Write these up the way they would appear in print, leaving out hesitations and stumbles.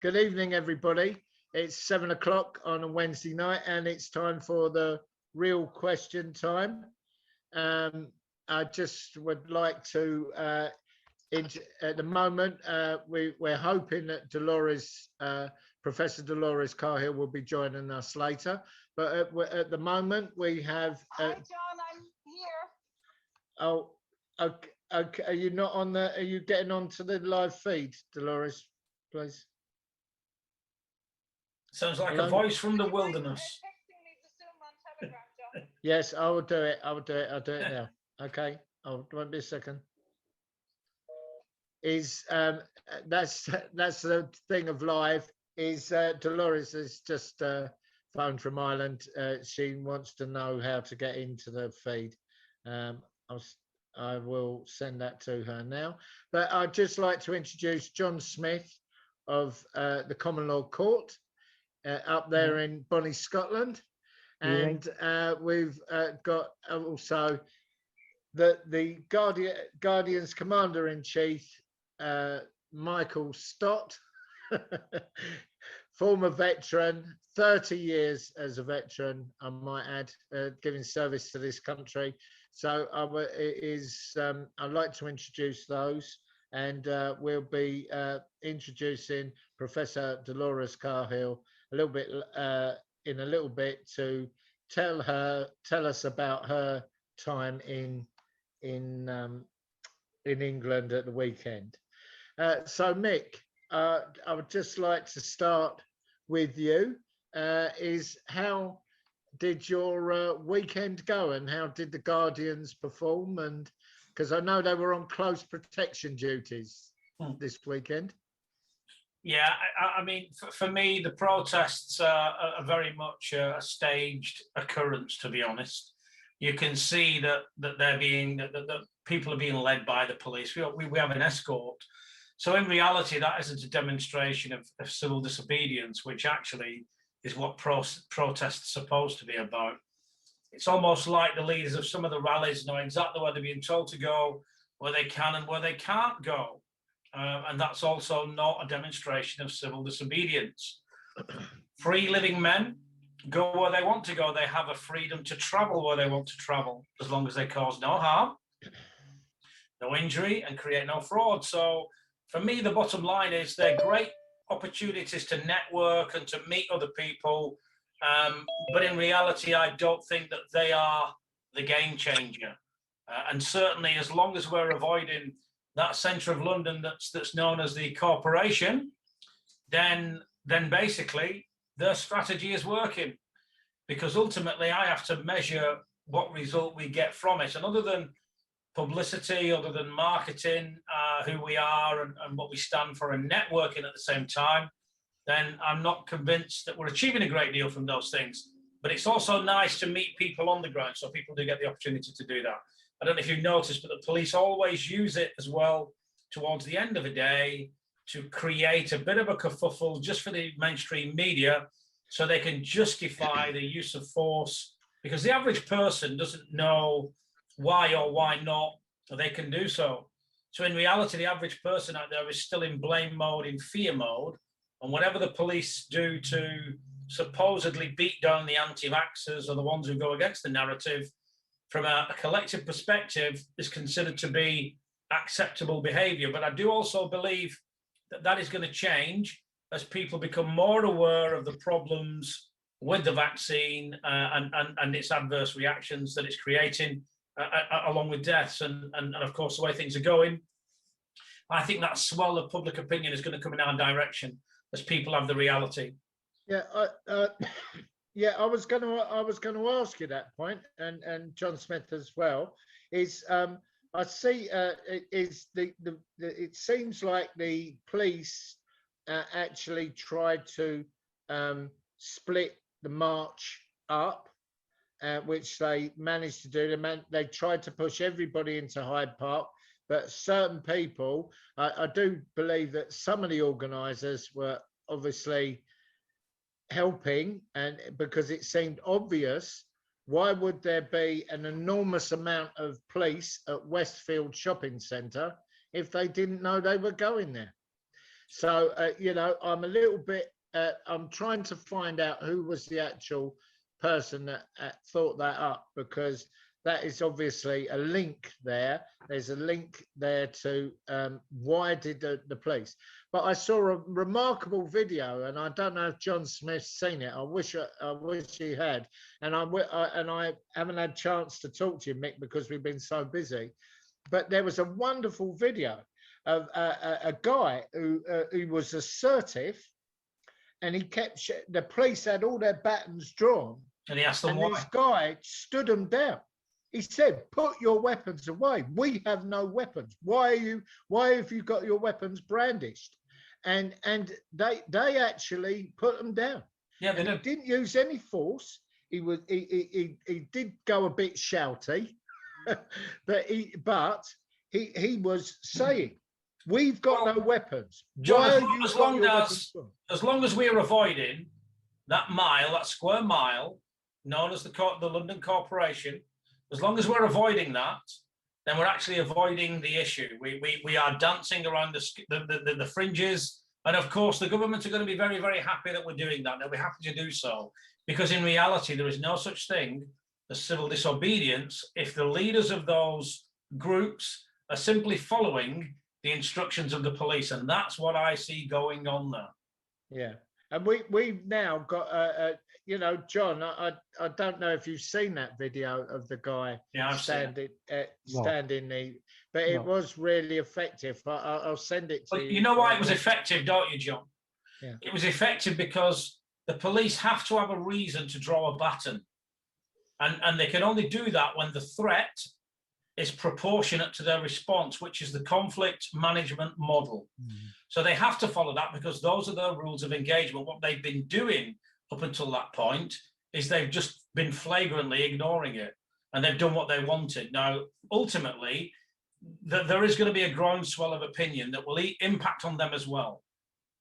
Good evening, everybody. It's 7 o'clock on a Wednesday night, and it's time for the real question time. I just would like to, at the moment, we're hoping that Professor Dolores Cahill will be joining us later. But at the moment, we have. Hi, John. I'm here. Oh, okay. Okay. Are you not on the? Are you getting onto the live feed, Dolores? Please. Sounds like a voice from the wilderness. Texting me the Zoom on Telegram, John. Yes, I will do it. I will do it. I'll do it now. Okay. Oh, won't be a second. That's the thing of live. Dolores has just phoned from Ireland. She wants to know how to get into the feed. I will send that to her now. But I'd just like to introduce Jon Smith of the Common Law Court up there in Bonnie, Scotland. And we've got also the Guardian's Commander-in-Chief, Mick Stott, former veteran, 30 years as a veteran, I might add, giving service to this country. So I'd like to introduce those, and we'll be introducing Professor Dolores Cahill a little bit in a little bit to tell us about her time in England at the weekend. So Mick, I would just like to start with you. Is how did your weekend go, and how did the Guardians perform? And because I know they were on close protection duties this weekend. Yeah, I mean, for me, the protests are very much a staged occurrence, to be honest. You can see that that people are being led by the police. We have an escort. So in reality, that isn't a demonstration of civil disobedience, which actually is what protests are supposed to be about. It's almost like the leaders of some of the rallies know exactly where they're being told to go, where they can and where they can't go. And that's also not a demonstration of civil disobedience. Free living men go where they want to go. They have a freedom to travel where they want to travel, as long as they cause no harm, no injury, and create no fraud. So for me, the bottom line is they're great opportunities to network and to meet other people. But in reality, I don't think that they are the game changer. And certainly, as long as we're avoiding that centre of London that's known as the corporation, then basically their strategy is working, because ultimately I have to measure what result we get from it. And other than publicity, other than marketing, who we are and what we stand for, and networking at the same time, then I'm not convinced that we're achieving a great deal from those things. But it's also nice to meet people on the ground, so people do get the opportunity to do that. I don't know if you've noticed, but the police always use it as well towards the end of the day to create a bit of a kerfuffle just for the mainstream media, so they can justify the use of force, because the average person doesn't know why or why not they can do so. So in reality, the average person out there is still in blame mode, in fear mode, and whatever the police do to supposedly beat down the anti-vaxxers or the ones who go against the narrative, from a collective perspective, is considered to be acceptable behavior. But I do also believe that that is going to change as people become more aware of the problems with the vaccine and its adverse reactions that it's creating, along with deaths. And of course, the way things are going, I think that swell of public opinion is going to come in our direction as people have the reality. Yeah, yeah. I was going to ask you that point, and Jon Smith as well. Is I see it seems like the police actually tried to split the march up, which they managed to do. They tried to push everybody into Hyde Park, but certain people, I do believe that some of the organisers were obviously helping, and because it seemed obvious. Why would there be an enormous amount of police at Westfield Shopping Centre if they didn't know they were going there? So, you know, I'm a little bit, I'm trying to find out who was the actual person that thought that up, because that is obviously a link there. There's a link there to why did the police. But I saw a remarkable video, and I don't know if John Smith's seen it. I wish he had. And I haven't had a chance to talk to you, Mick, because we've been so busy. But there was a wonderful video of a guy who was assertive, and he kept the police had all their batons drawn, And he asked them and why. this guy stood them down. He said, "Put your weapons away. We have no weapons. Why have you got your weapons brandished?" And they actually put them down. Yeah, they and did. He didn't use any force. He did go a bit shouty, but he was saying, "We've got no weapons." John, as long as we're avoiding that mile, that square mile, known as the London Corporation, as long as we're avoiding that, then we're actually avoiding the issue. We are dancing around the fringes. And of course, the government are going to be very, very happy that we're doing that. They'll be happy to do so, because in reality, there is no such thing as civil disobedience if the leaders of those groups are simply following the instructions of the police. And that's what I see going on there. Yeah. And we've now got, you know, John, I don't know if you've seen that video of the guy standing but it was really effective. I'll send it to you. You know why it was effective, don't you, John? Yeah. It was effective because the police have to have a reason to draw a baton. And they can only do that when the threat is proportionate to their response, which is the conflict management model. So they have to follow that, because those are their rules of engagement. What they've been doing up until that point is they've just been flagrantly ignoring it, and they've done what they wanted. Now, ultimately, there is going to be a groundswell of opinion that will impact on them as well.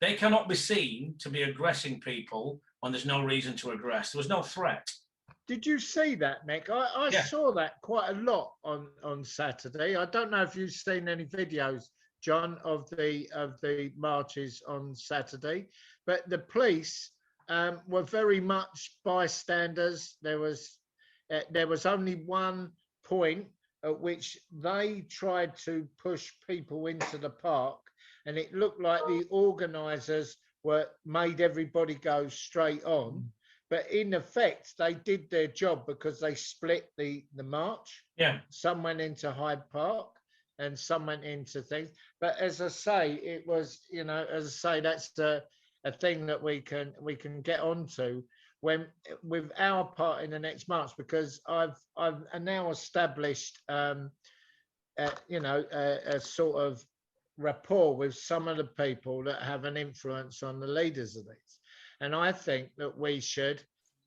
They cannot be seen to be aggressing people when there's no reason to aggress. There was no threat. Did you see that, Mick? I saw that quite a lot on Saturday. I don't know if you've seen any videos, John, of the marches on Saturday, but the police were very much bystanders. There was only one point at which they tried to push people into the park, and it looked like the organisers made everybody go straight on. But in effect, they did their job, because they split the march. Yeah. Some went into Hyde Park and some went into things. But as I say, it was, you know, as I say, that's a thing that we can get onto with our part in the next march, because I've now established, you know, a sort of rapport with some of the people that have an influence on the leaders of these. And I think that we should,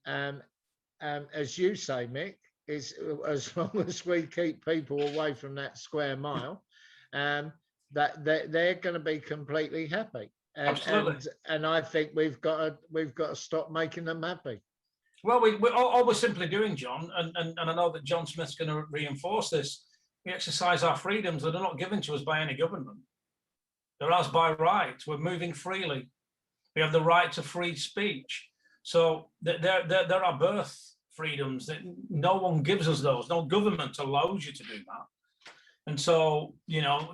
as you say, Mick, is as long as we keep people away from that square mile, that they're going to be completely happy. Absolutely. And I think we've got to stop making them happy. Well, all we're simply doing, John, and I know that John Smith's going to reinforce this, we exercise our freedoms that are not given to us by any government. They're ours by right. We're moving freely. We have the right to free speech. So there are birth freedoms that no one gives us those. No government allows you to do that. And so, you know,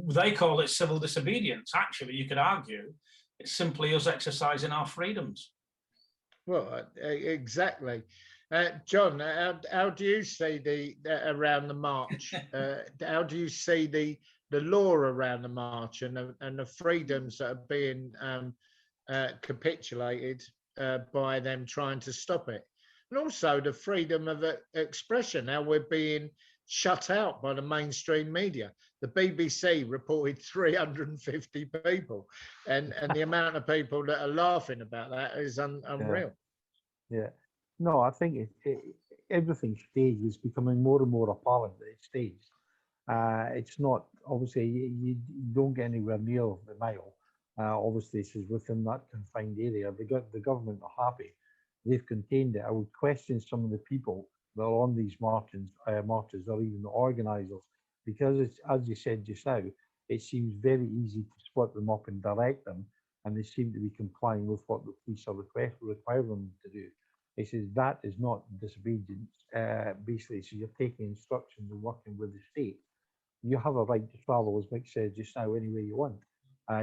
they call it civil disobedience. Actually, you could argue it's simply us exercising our freedoms. Well, exactly. John, how do you see around the march? How do you see the law around the march and the freedoms that are being capitulated by them trying to stop it, and also the freedom of expression? Now we're being shut out by the mainstream media. The BBC reported 350 people, and the amount of people that are laughing about that is unreal. Yeah, no, I think everything staged is becoming more and more apparent that it's staged. It's not, obviously, you don't get anywhere near the mile. Obviously, this is within that confined area. The government are happy. They've contained it. I would question some of the people that are on these marches or even the organisers, because it's, as you said just now, it seems very easy to split them up and direct them, and they seem to be complying with what the police are require them to do. He says that is not disobedience. Basically, so you're taking instructions and working with the state. You have a right to travel, as Mick said just now, any way you want.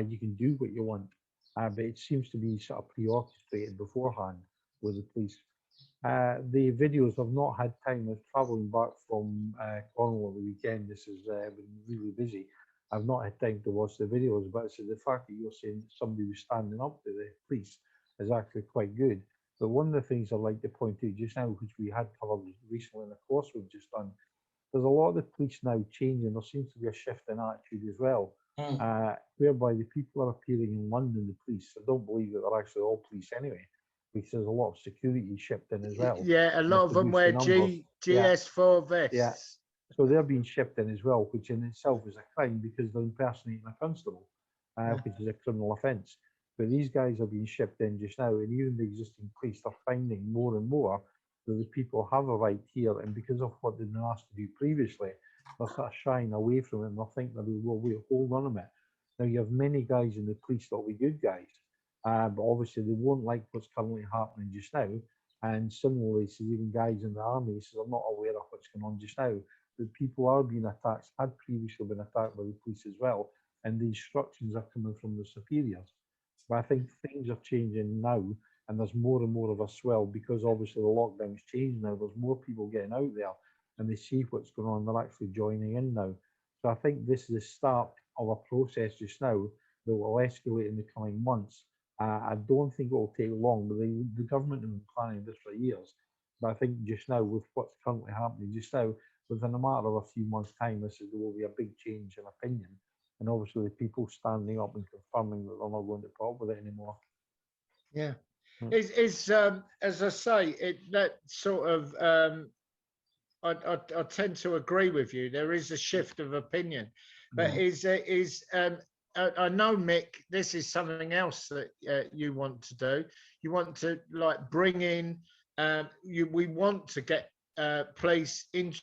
You can do what you want, but it seems to be sort of pre-orchestrated beforehand with the police. The videos, I've not had time of travelling back from Cornwall at the weekend. This has been really busy. I've not had time to watch the videos, but it's the fact that you're saying that somebody was standing up to the police is actually quite good. But one of the things I'd like to point out just now, which we had covered recently in the course we've just done, there's a lot of the police now changing. There seems to be a shift in attitude as well, whereby the people are appearing in London, the police. I don't believe that they're actually all police anyway, because there's a lot of security shipped in as well. Yeah, a lot of them wear GS4 vests. Yeah. So they're being shipped in as well, which in itself is a crime because they're impersonating a constable, which is a criminal offence. But these guys are being shipped in just now, and even the existing police are finding more and more that the people have a right here, and because of what they've been asked to do previously, they're sort of shying away from it, and they're thinking, well, wait, hold on a minute. Now, you have many guys in the police that will be good guys, but obviously they won't like what's currently happening just now. And similarly, so even guys in the army, so they're not aware of what's going on just now. But people are being attacked, had previously been attacked by the police as well, and the instructions are coming from the superiors. But I think things are changing now, and there's more and more of a swell because obviously the lockdown's changed now. There's more people getting out there, and they see what's going on. They're actually joining in now. So I think this is the start of a process just now that will escalate in the coming months. I don't think it will take long, but the government have been planning this for years. But I think just now, with what's currently happening just now, within a matter of a few months' time, there will be a big change in opinion. And obviously, the people standing up and confirming that they're not going to put up with it anymore. Yeah. It's as I say, that sort of, I tend to agree with you. There is a shift of opinion. But I know, Mick, this is something else that you want to do. You want to like bring in, we want to get police in,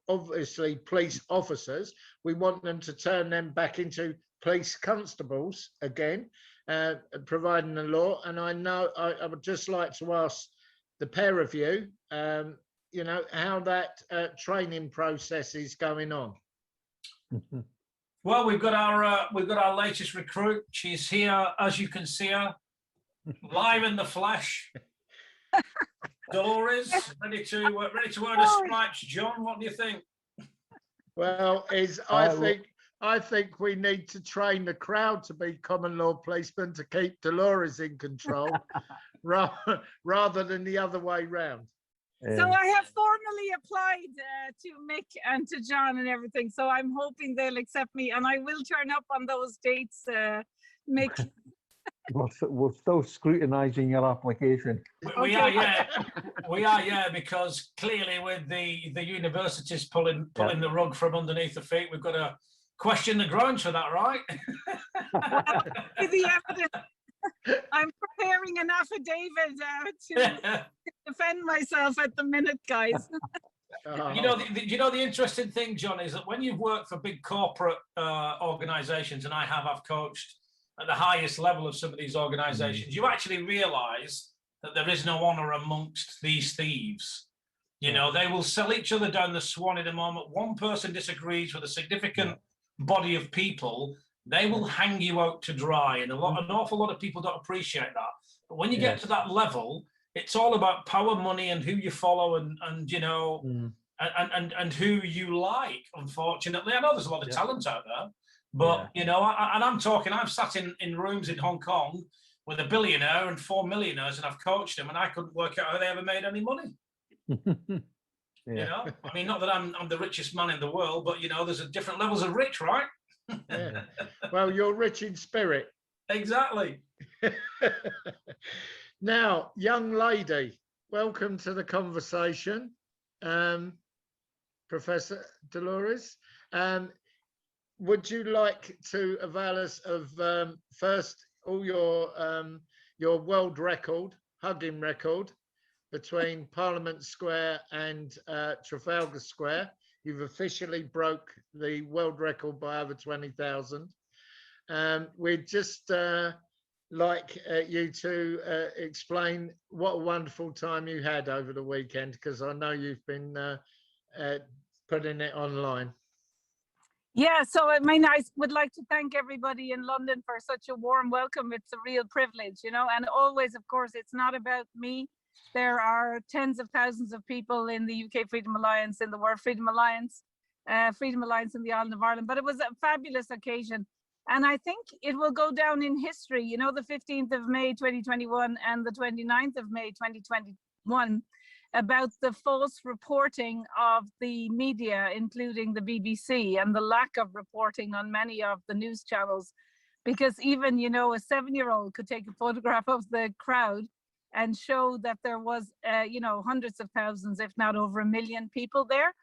obviously police officers. We want them to turn them back into police constables again, providing the law. And I know I would just like to ask the pair of you, how that training process is going on. Well, we've got our latest recruit. She's here, as you can see her, live in the flesh. Dolores, ready to wear the stripes. John, what do you think? Well, I think we need to train the crowd to be common law policemen to keep Dolores in control, rather than the other way round. So I have formally applied to Mick and to John and everything. So I'm hoping they'll accept me, and I will turn up on those dates, Mick. We're still scrutinising your application. We are, yeah, because clearly with the universities pulling the rug from underneath the feet, we've got to question the grounds for that, right? The evidence. I'm preparing an affidavit to defend myself at the minute, guys. The interesting thing, John, is that when you've worked for big corporate organisations, and I've coached at the highest level of some of these organisations, you actually realise that there is no honour amongst these thieves. They will sell each other down the swan in a moment. One person disagrees with a significant body of people, they will hang you out to dry, and an awful lot of people don't appreciate that. But when you get to that level, it's all about power, money, and who you follow, and who you like. Unfortunately, I know there's a lot of talent out there, but I've sat in rooms in Hong Kong with a billionaire and 4 millionaires, and I've coached them, and I couldn't work out how they ever made any money. I mean, not that I'm the richest man in the world, but there's different levels of rich, right? Yeah. Well, you're rich in spirit. Exactly. Now, young lady, welcome to the conversation, Professor Dolores. Would you like to avail us of first all your world record, hugging record, between Parliament Square and Trafalgar Square? You've officially broke the world record by over 20,000. We'd just like you to explain what a wonderful time you had over the weekend, because I know you've been putting it online. Yeah, so I mean, I would like to thank everybody in London for such a warm welcome. It's a real privilege, you know, and always, of course, it's not about me. There are tens of thousands of people in the UK Freedom Alliance, in the World Freedom Alliance in the island of Ireland, but it was a fabulous occasion. And I think it will go down in history, you know, the 15th of May, 2021 and the 29th of May, 2021, about the false reporting of the media, including the BBC, and the lack of reporting on many of the news channels. Because even, you know, a 7-year-old could take a photograph of the crowd and show that there was, you know, hundreds of thousands, if not over 1 million people there.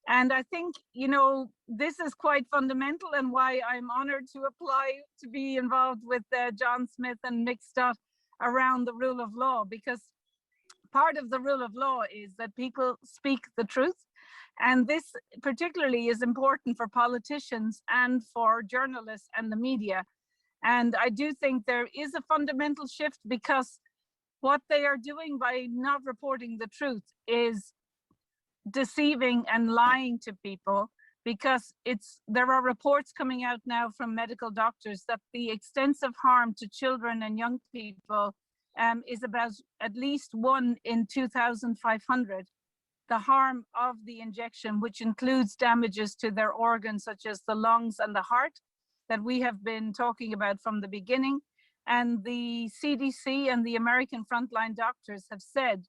And I think, you know, this is quite fundamental, and why I'm honored to apply to be involved with Jon Smith and Mick Stott around the rule of law, because part of the rule of law is that people speak the truth. And this particularly is important for politicians and for journalists and the media. And I do think there is a fundamental shift, because what they are doing by not reporting the truth is deceiving and lying to people, because there are reports coming out now from medical doctors that the extensive harm to children and young people is about at least 1 in 2,500. The harm of the injection, which includes damages to their organs such as the lungs and the heart, that we have been talking about from the beginning. And the CDC and the American frontline doctors have said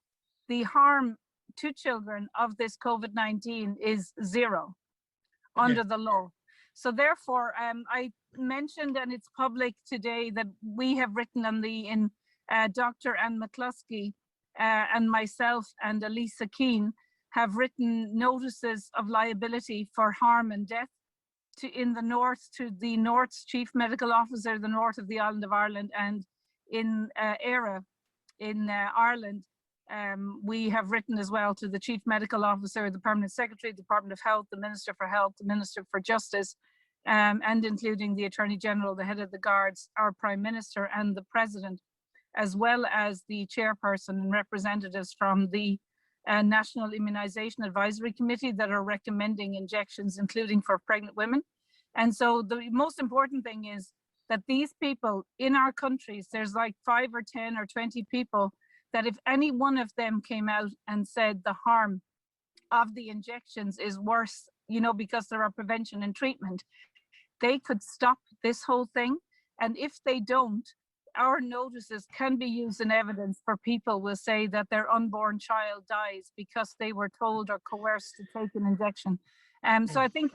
the harm to children of this COVID-19 is 0 under the law. So therefore, I mentioned, and it's public today, that we have written on Dr. Anne McCluskey and myself and Elisa Keane have written notices of liability for harm and death to the North's Chief Medical Officer, the north of the island of Ireland, and in ERA in Ireland. We have written as well to the Chief Medical Officer, the Permanent Secretary, the Department of Health, the Minister for Health, the Minister for Justice, and including the Attorney General, the Head of the Guards, our Prime Minister, and the President, as well as the chairperson and representatives from the National Immunisation Advisory Committee that are recommending injections, including for pregnant women. And so the most important thing is that these people in our countries, there's like 5 or 10 or 20 people, that if any one of them came out and said the harm of the injections is worse, you know, because there are prevention and treatment, they could stop this whole thing. And if they don't, our notices can be used in evidence for people will say that their unborn child dies because they were told or coerced to take an injection. So I think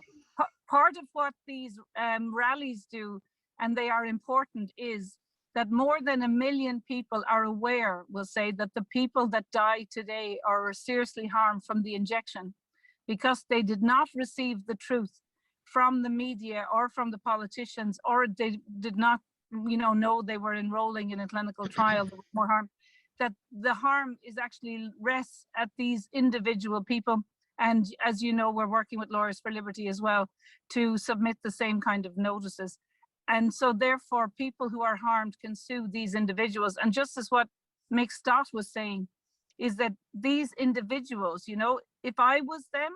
part of what these rallies do, and they are important, is that more than 1 million people are aware, will say, that the people that die today are seriously harmed from the injection because they did not receive the truth from the media or from the politicians, or they did not, you know they were enrolling in a clinical trial. There was more harm. That the harm is actually rests at these individual people. And as you know, we're working with Lawyers for Liberty as well to submit the same kind of notices. And so therefore, people who are harmed can sue these individuals. And just as what Mick Stott was saying, is that these individuals, you know, if I was them,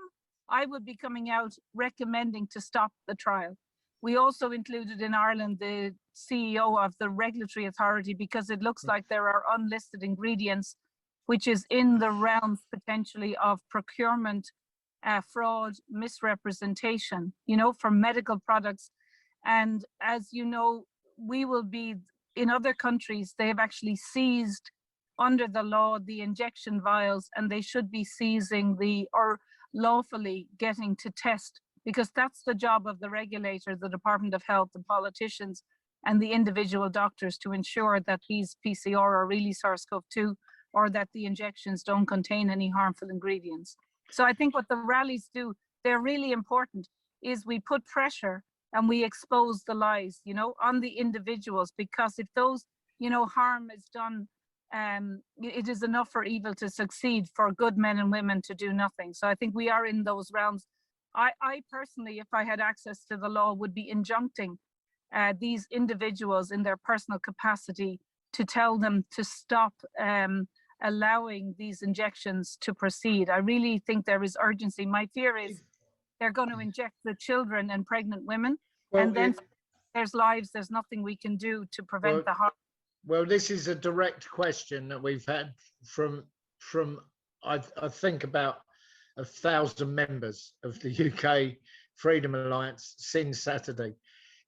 I would be coming out recommending to stop the trial. We also included in Ireland the CEO of the regulatory authority, because it looks like there are unlisted ingredients, which is in the realms potentially of procurement, fraud, misrepresentation, you know, for medical products. And as you know, we will be, in other countries, they have actually seized under the law the injection vials, and they should be seizing or lawfully getting to test, because that's the job of the regulator, the Department of Health, the politicians, and the individual doctors, to ensure that these PCR are really SARS-CoV-2, or that the injections don't contain any harmful ingredients. So I think what the rallies do, they're really important, is we put pressure and we expose the lies, you know, on the individuals, because if those, you know, harm is done, it is enough for evil to succeed, for good men and women to do nothing. So I think we are in those realms. I personally, if I had access to the law, would be injuncting these individuals in their personal capacity to tell them to stop allowing these injections to proceed. I really think there is urgency. My fear is they're going to inject the children and pregnant women, Well, and then there's lives, there's nothing we can do to prevent the harm. Well, this is a direct question that we've had from I think about 1,000 members of the UK Freedom Alliance since Saturday.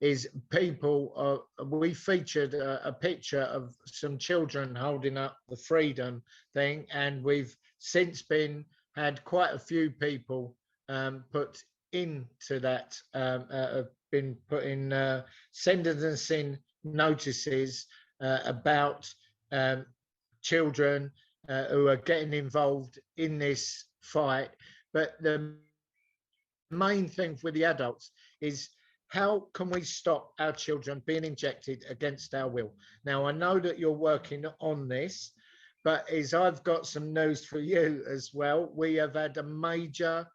Is people, we featured a picture of some children holding up the freedom thing, and we've since had quite a few people put into that, have been putting sending us in notices about children who are getting involved in this fight. But the main thing with the adults is, how can we stop our children being injected against our will? Now, I know that you're working on this, but I've got some news for you as well. We have had a major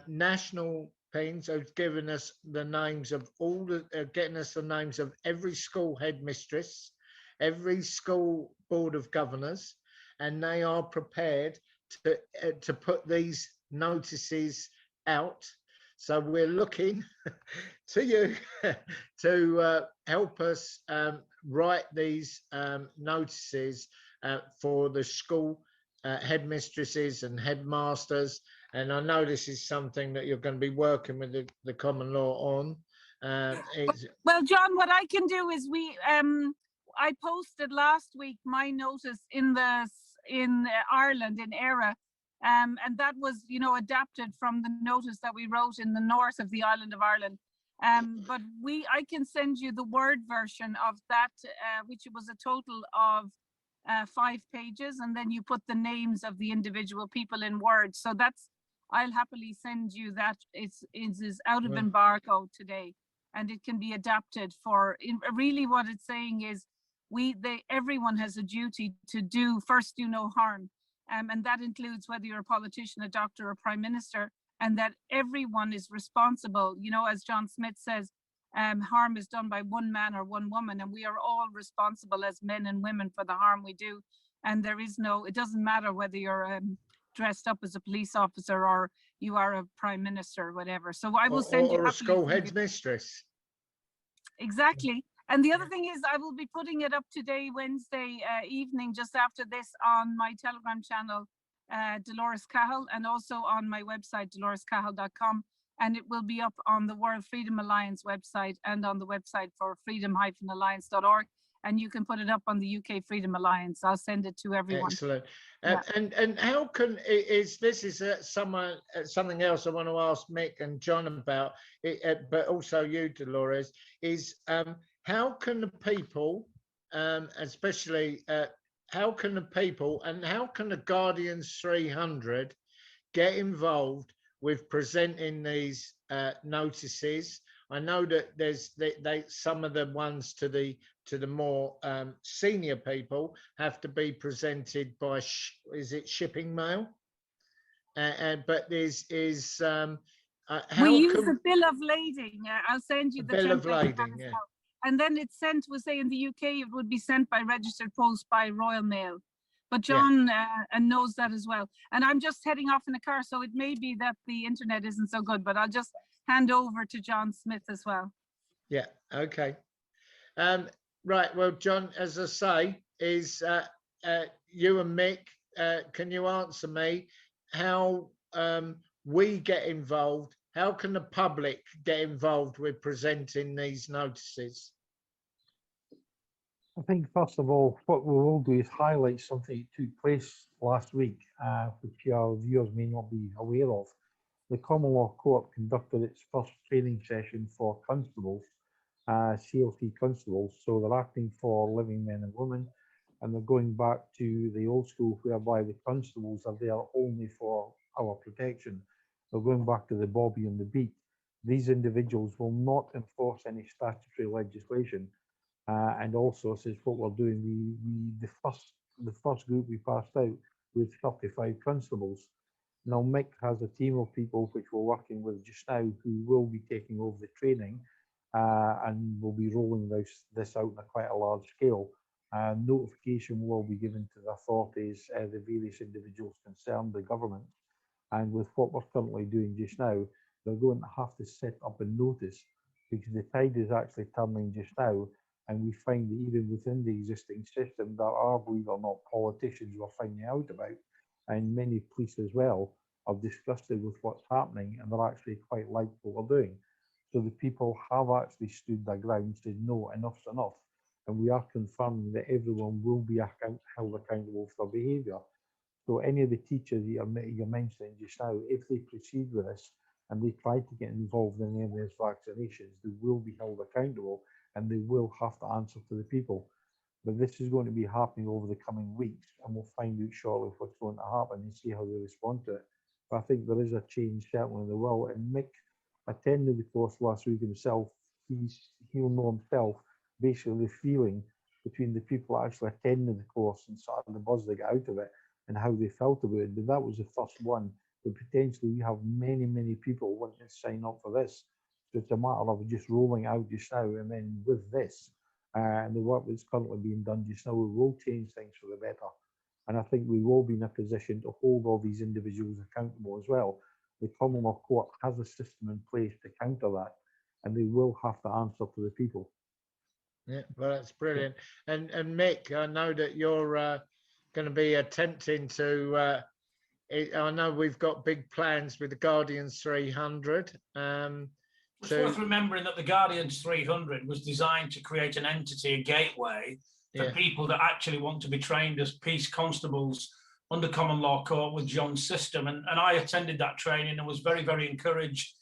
national things who've given us the names of getting us the names of every school headmistress, every school board of governors, and they are prepared to put these notices out. So we're looking to you to help us write these notices for the school headmistresses and headmasters. And I know this is something that you're going to be working with the common law on. Well, John, what I can do is I posted last week my notice in Ireland, in ERA. And that was, adapted from the notice that we wrote in the north of the island of Ireland. But I can send you the Word version of that, which was a total of 5 pages, and then you put the names of the individual people in Word. So I'll happily send you that. It is out of embargo today, and it can be adapted for. Really, what it's saying is, everyone has a duty to do no harm. And that includes whether you're a politician, a doctor, or a prime minister, and that everyone is responsible. As John Smith says, harm is done by one man or one woman, and we are all responsible as men and women for the harm we do. And it doesn't matter whether you're dressed up as a police officer or you are a prime minister or whatever. So I will send you. Or a school headmistress. Exactly. And the other thing is, I will be putting it up today, Wednesday evening, just after this, on my Telegram channel, Dolores Cahill, and also on my website, dolorescahill.com. And it will be up on the World Freedom Alliance website and on the website for freedom-alliance.org. And you can put it up on the UK Freedom Alliance. I'll send it to everyone. Excellent. Yeah. And how can something else I want to ask Mick and John about, but also you, Dolores, is how can the people, especially how can the people and how can the Guardians 300 get involved with presenting these notices? I know that there's some of the ones to the more senior people have to be presented by is it shipping mail? But we use a bill of lading. I'll send you the bill of lading. Yeah. And then it's sent. We'll say in the UK it would be sent by registered post by Royal Mail. But John knows that as well. And I'm just heading off in a car, so it may be that the internet isn't so good. But I'll just hand over to John Smith as well. Yeah. Okay. Right. Well, John, as I say, is you and Mick, can you answer me how we get involved? How can the public get involved with presenting these notices? I think, first of all, what we will do is highlight something that took place last week, which our viewers may not be aware of. The Common Law Court conducted its first training session for constables, CLT constables. So they're acting for living men and women, and they're going back to the old school whereby the constables are there only for our protection. They're going back to the Bobby and the Beat. These individuals will not enforce any statutory legislation. And also, since what we're doing, the first group we passed out with 35 constables. Now, Mick has a team of people which we're working with just now who will be taking over the training and will be rolling this out on quite a large scale. Notification will be given to the authorities, the various individuals concerned, the government. And with what we're currently doing just now, they're going to have to set up a notice because the tide is actually turning just now. And we find that even within the existing system, there are, believe it or not, politicians we're finding out about, and many police as well, are disgusted with what's happening, and they're actually quite like what we're doing. So the people have actually stood their ground, said no, enough's enough. And we are confirming that everyone will be held accountable for their behaviour. So any of the teachers you're mentioning just now, if they proceed with this and they try to get involved in any of these vaccinations, they will be held accountable and they will have to answer to the people. But this is going to be happening over the coming weeks, and we'll find out shortly what's going to happen and see how they respond to it. But I think there is a change certainly in the will. And Mick attended the course last week himself. He'll know himself basically the feeling between the people actually attending the course and sort of the buzz they got out of it and how they felt about it. But that was the first one. But potentially we have many people wanting to sign up for this. So it's a matter of just rolling out just now, and then with this and the work that's currently being done just now, we will change things for the better. And I think we will be in a position to hold all these individuals accountable as well. The Commonwealth Court has a system in place to counter that, and they will have to answer to the people. Yeah, well, that's brilliant. And Mick, I know that you're going to be attempting to. I know we've got big plans with the Guardians 300. It's worth remembering that the Guardians 300 was designed to create an entity, a gateway for people that actually want to be trained as peace constables under common law court with Jon's system. And I attended that training and was very encouraged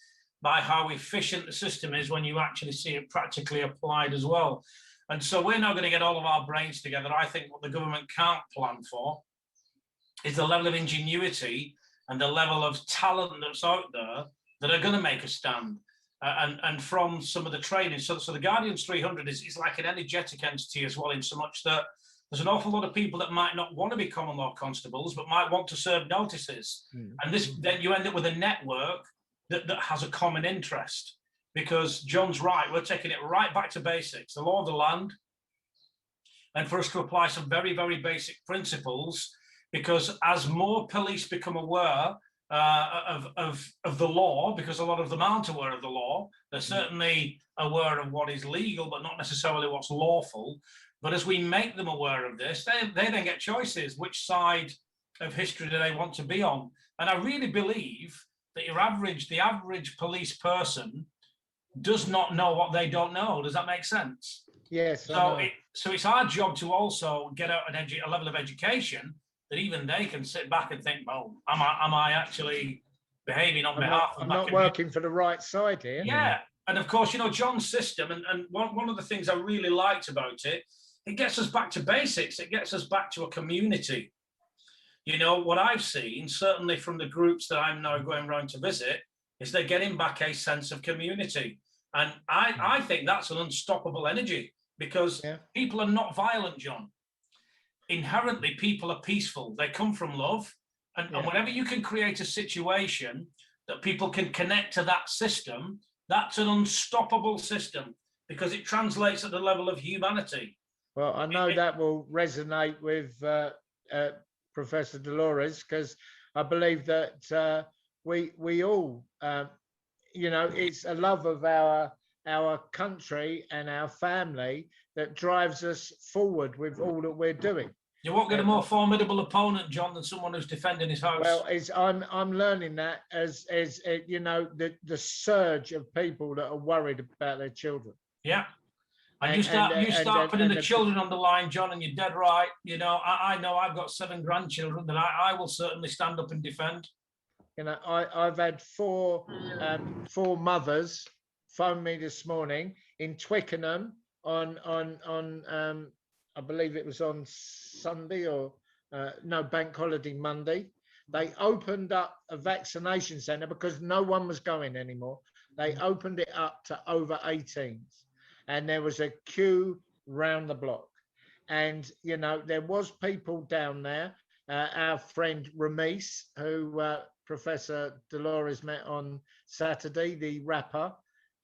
by how efficient the system is when you actually see it practically applied as well. And so we're now going to get all of our brains together. I think what the government can't plan for is the level of ingenuity and the level of talent that's out there that are going to make a stand. And from some of the training, so the Guardians 300 is like an energetic entity as well, in so much that there's an awful lot of people that might not want to be common law constables, but might want to serve notices. And then you end up with a network that has a common interest. Because Jon's right, we're taking it right back to basics, the law of the land, and for us to apply some very basic principles, because as more police become aware of the law, because a lot of them aren't aware of the law, they're certainly aware of what is legal, but not necessarily what's lawful. But as we make them aware of this, they then get choices. Which side of history do they want to be on? And I really believe that the average police person does not know what they don't know. Does that make sense? Yes. So it's our job to also get out a level of education that even they can sit back and think, well, am I actually behaving on behalf of my community? I'm not working for the right side here. Yeah. And of course, Jon's system, and one of the things I really liked about it, it gets us back to basics. It gets us back to a community. What I've seen, certainly from the groups that I'm now going around to visit, is they're getting back a sense of community. And I think that's an unstoppable energy, because people are not violent, Jon. Inherently, people are peaceful. They come from love. And whenever you can create a situation that people can connect to that system, that's an unstoppable system, because it translates at the level of humanity. Well, I know that will resonate with Professor Dolores, because I believe that we all, it's a love of our country and our family that drives us forward with all that we're doing. You won't get a more formidable opponent, Jon, than someone who's defending his house. Well, I'm learning that as the surge of people that are worried about their children. Yeah. And you start putting the children on the line, Jon, and you're dead right. I know I've got 7 grandchildren that I will certainly stand up and defend. I've had four mothers phone me this morning in Twickenham on I believe it was on Sunday or bank holiday Monday. They opened up a vaccination centre because no one was going anymore. They opened it up to over 18s, and there was a queue round the block. And there was people down there. Our friend Remedies, who Professor Dolores met on Saturday, the rapper.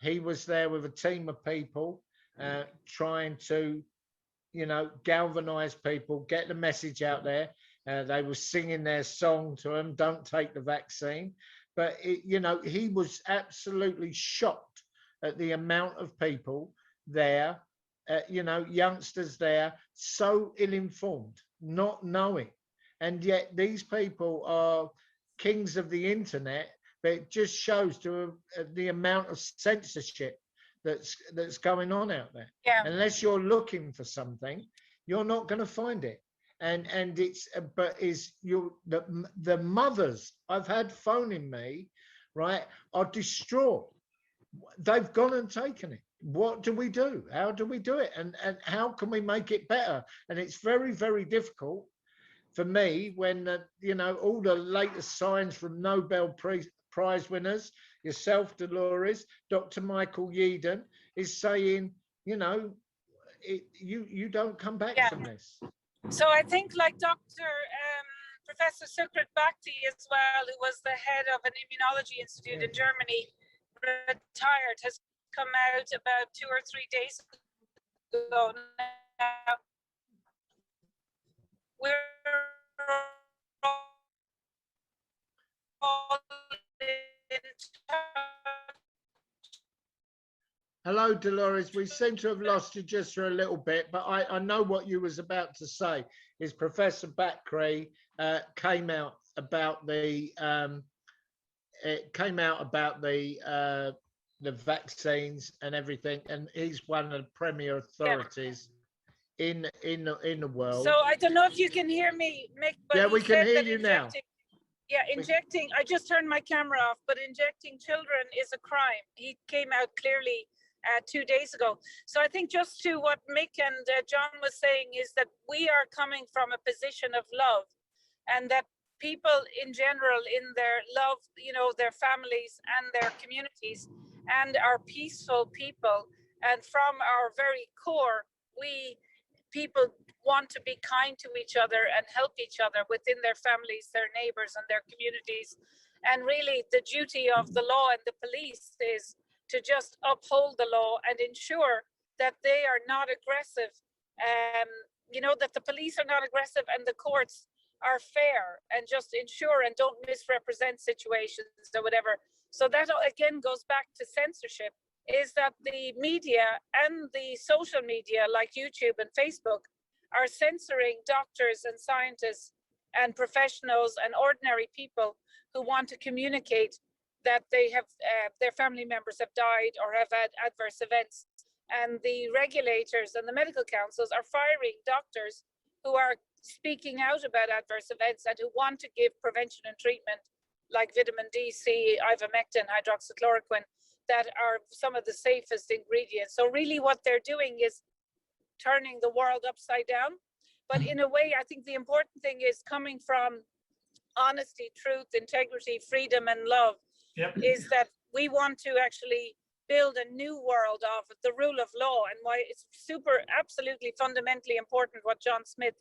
He was there with a team of people trying to, galvanize people, get the message out there. They were singing their song to him, "Don't take the vaccine." But, he was absolutely shocked at the amount of people there, youngsters there, so ill-informed, not knowing. And yet these people are kings of the internet, but it just shows to the amount of censorship that's going on out there. Yeah. Unless you're looking for something, you're not going to find it. And the mothers I've had phoning me, right, are distraught. They've gone and taken it. What do we do? How do we do it? And how can we make it better? And it's very, very difficult for me when all the latest signs from Nobel Prize winners, yourself, Dolores, Dr. Michael Yeadon, is saying, you don't come back from this. So I think like Professor Sukrit Bhakti as well, who was the head of an immunology institute in Germany, retired, has come out about 2 or 3 days ago now. We're all in touch. Hello, Dolores. We seem to have lost you just for a little bit, but I know what you was about to say. Is Professor Bakri came out about the vaccines and everything, and he's one of the premier authorities in the world. So I don't know if you can hear me, Mick, but yeah, we can hear you now. Yeah, injecting, I just turned my camera off, but injecting children is a crime. He came out clearly 2 days ago. So I think just to what Mick and John was saying is that we are coming from a position of love, and that people in general in their love, their families and their communities, and are peaceful people. And from our very core, people want to be kind to each other and help each other within their families, their neighbors and their communities. And really the duty of the law and the police is to just uphold the law and ensure that they are not aggressive, that the police are not aggressive and the courts are fair, and just ensure and don't misrepresent situations or whatever. So that again goes back to censorship, is that the media and the social media like YouTube and Facebook are censoring doctors and scientists and professionals and ordinary people who want to communicate that they have their family members have died or have had adverse events. And the regulators and the medical councils are firing doctors who are speaking out about adverse events and who want to give prevention and treatment like vitamin D, C, ivermectin, hydroxychloroquine, that are some of the safest ingredients. So really what they're doing is turning the world upside down. But in a way, I think the important thing is coming from honesty, truth, integrity, freedom, and love. Yep. Is that we want to actually build a new world of the rule of law, and why it's absolutely fundamentally important what John Smith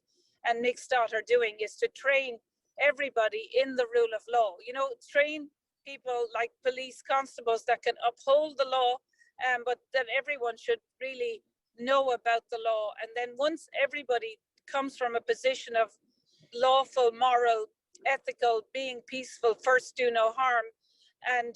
and Mick Stott are doing is to train everybody in the rule of law. Train people like police constables that can uphold the law, but that everyone should really know about the law. And then once everybody comes from a position of lawful, moral, ethical, being peaceful, first do no harm, and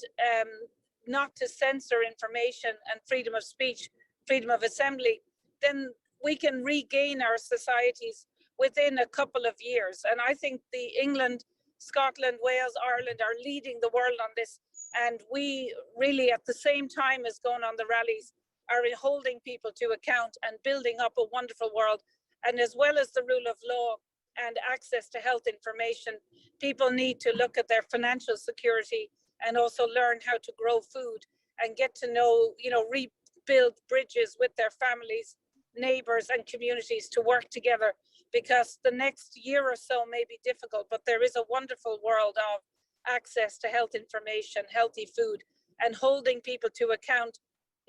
not to censor information and freedom of speech, freedom of assembly, then we can regain our societies within a couple of years. And I think the England, Scotland, Wales, Ireland are leading the world on this. And we really, at the same time as going on the rallies, are holding people to account and building up a wonderful world. And as well as the rule of law and access to health information, people need to look at their financial security and also learn how to grow food and get to know, rebuild bridges with their families, neighbors and communities to work together, because the next year or so may be difficult, but there is a wonderful world of access to health information, healthy food, and holding people to account,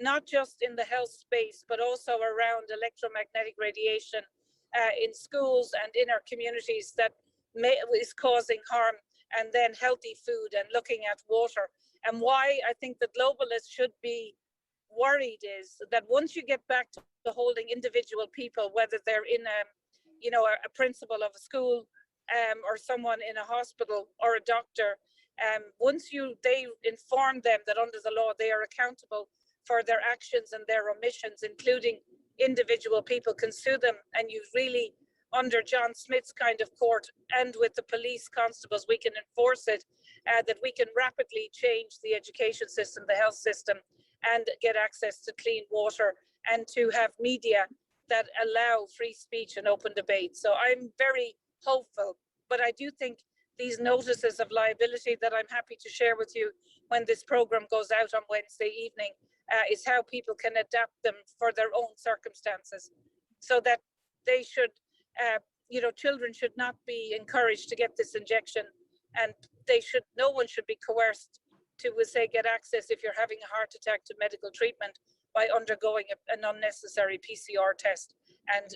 not just in the health space, but also around electromagnetic radiation in schools and in our communities that is causing harm. and then healthy food and looking at water. And why I think the globalists should be worried is that once you get back to holding individual people, whether they're in a principal of a school or someone in a hospital or a doctor, once they inform them that under the law they are accountable for their actions and their omissions, including individual people can sue them, and you really, under John Smith's kind of court and with the police constables, we can enforce it, that we can rapidly change the education system, the health system, and get access to clean water, and to have media that allow free speech and open debate. So I'm very hopeful, but I do think these notices of liability that I'm happy to share with you when this program goes out on Wednesday evening is how people can adapt them for their own circumstances, so that they should, children should not be encouraged to get this injection, and no one should be coerced to say get access if you're having a heart attack to medical treatment by undergoing an unnecessary PCR test. And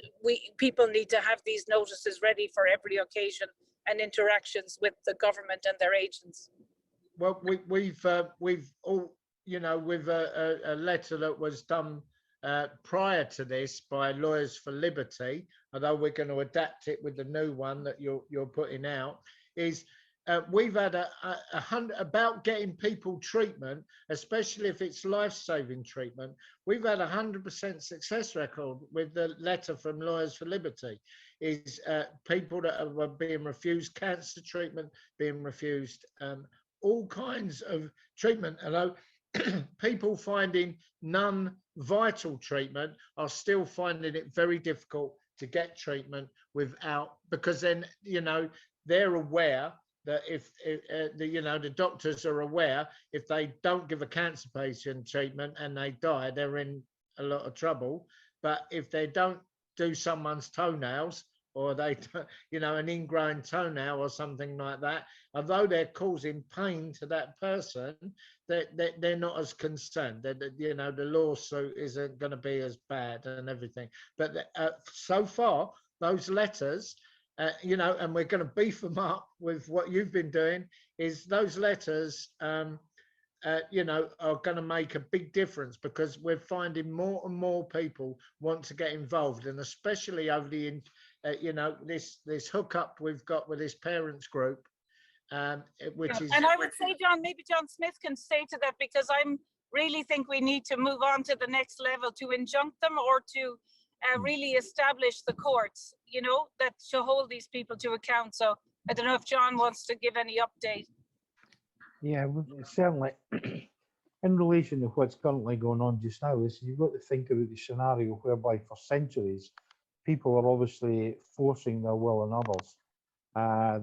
people need to have these notices ready for every occasion and interactions with the government and their agents. Well, we've all, with a letter that was done prior to this by Lawyers for Liberty, although we're going to adapt it with the new one that you're putting out, is we've had about getting people treatment, especially if it's life-saving treatment. We've had 100% success record with the letter from Lawyers for Liberty. Is people that were being refused cancer treatment, being refused all kinds of treatment. Although people finding non-vital treatment are still finding it very difficult to get treatment because then, they're aware that if the doctors are aware, if they don't give a cancer patient treatment and they die, they're in a lot of trouble. But if they don't do someone's toenails, or they, an ingrown toenail or something like that, although they're causing pain to that person, they're not as concerned. The lawsuit isn't going to be as bad and everything. But so far, those letters, and we're going to beef them up with what you've been doing, is those letters, are going to make a big difference, because we're finding more and more people want to get involved, and especially over the, this hookup we've got with this parents group, which is. And I would say, John, maybe John Smith can say to that, because I really think we need to move on to the next level to injunct them, or to really establish the courts, that should hold these people to account. So I don't know if John wants to give any update. Yeah, certainly. In relation to what's currently going on just now, is you've got to think about the scenario whereby for centuries, people are obviously forcing their will on others.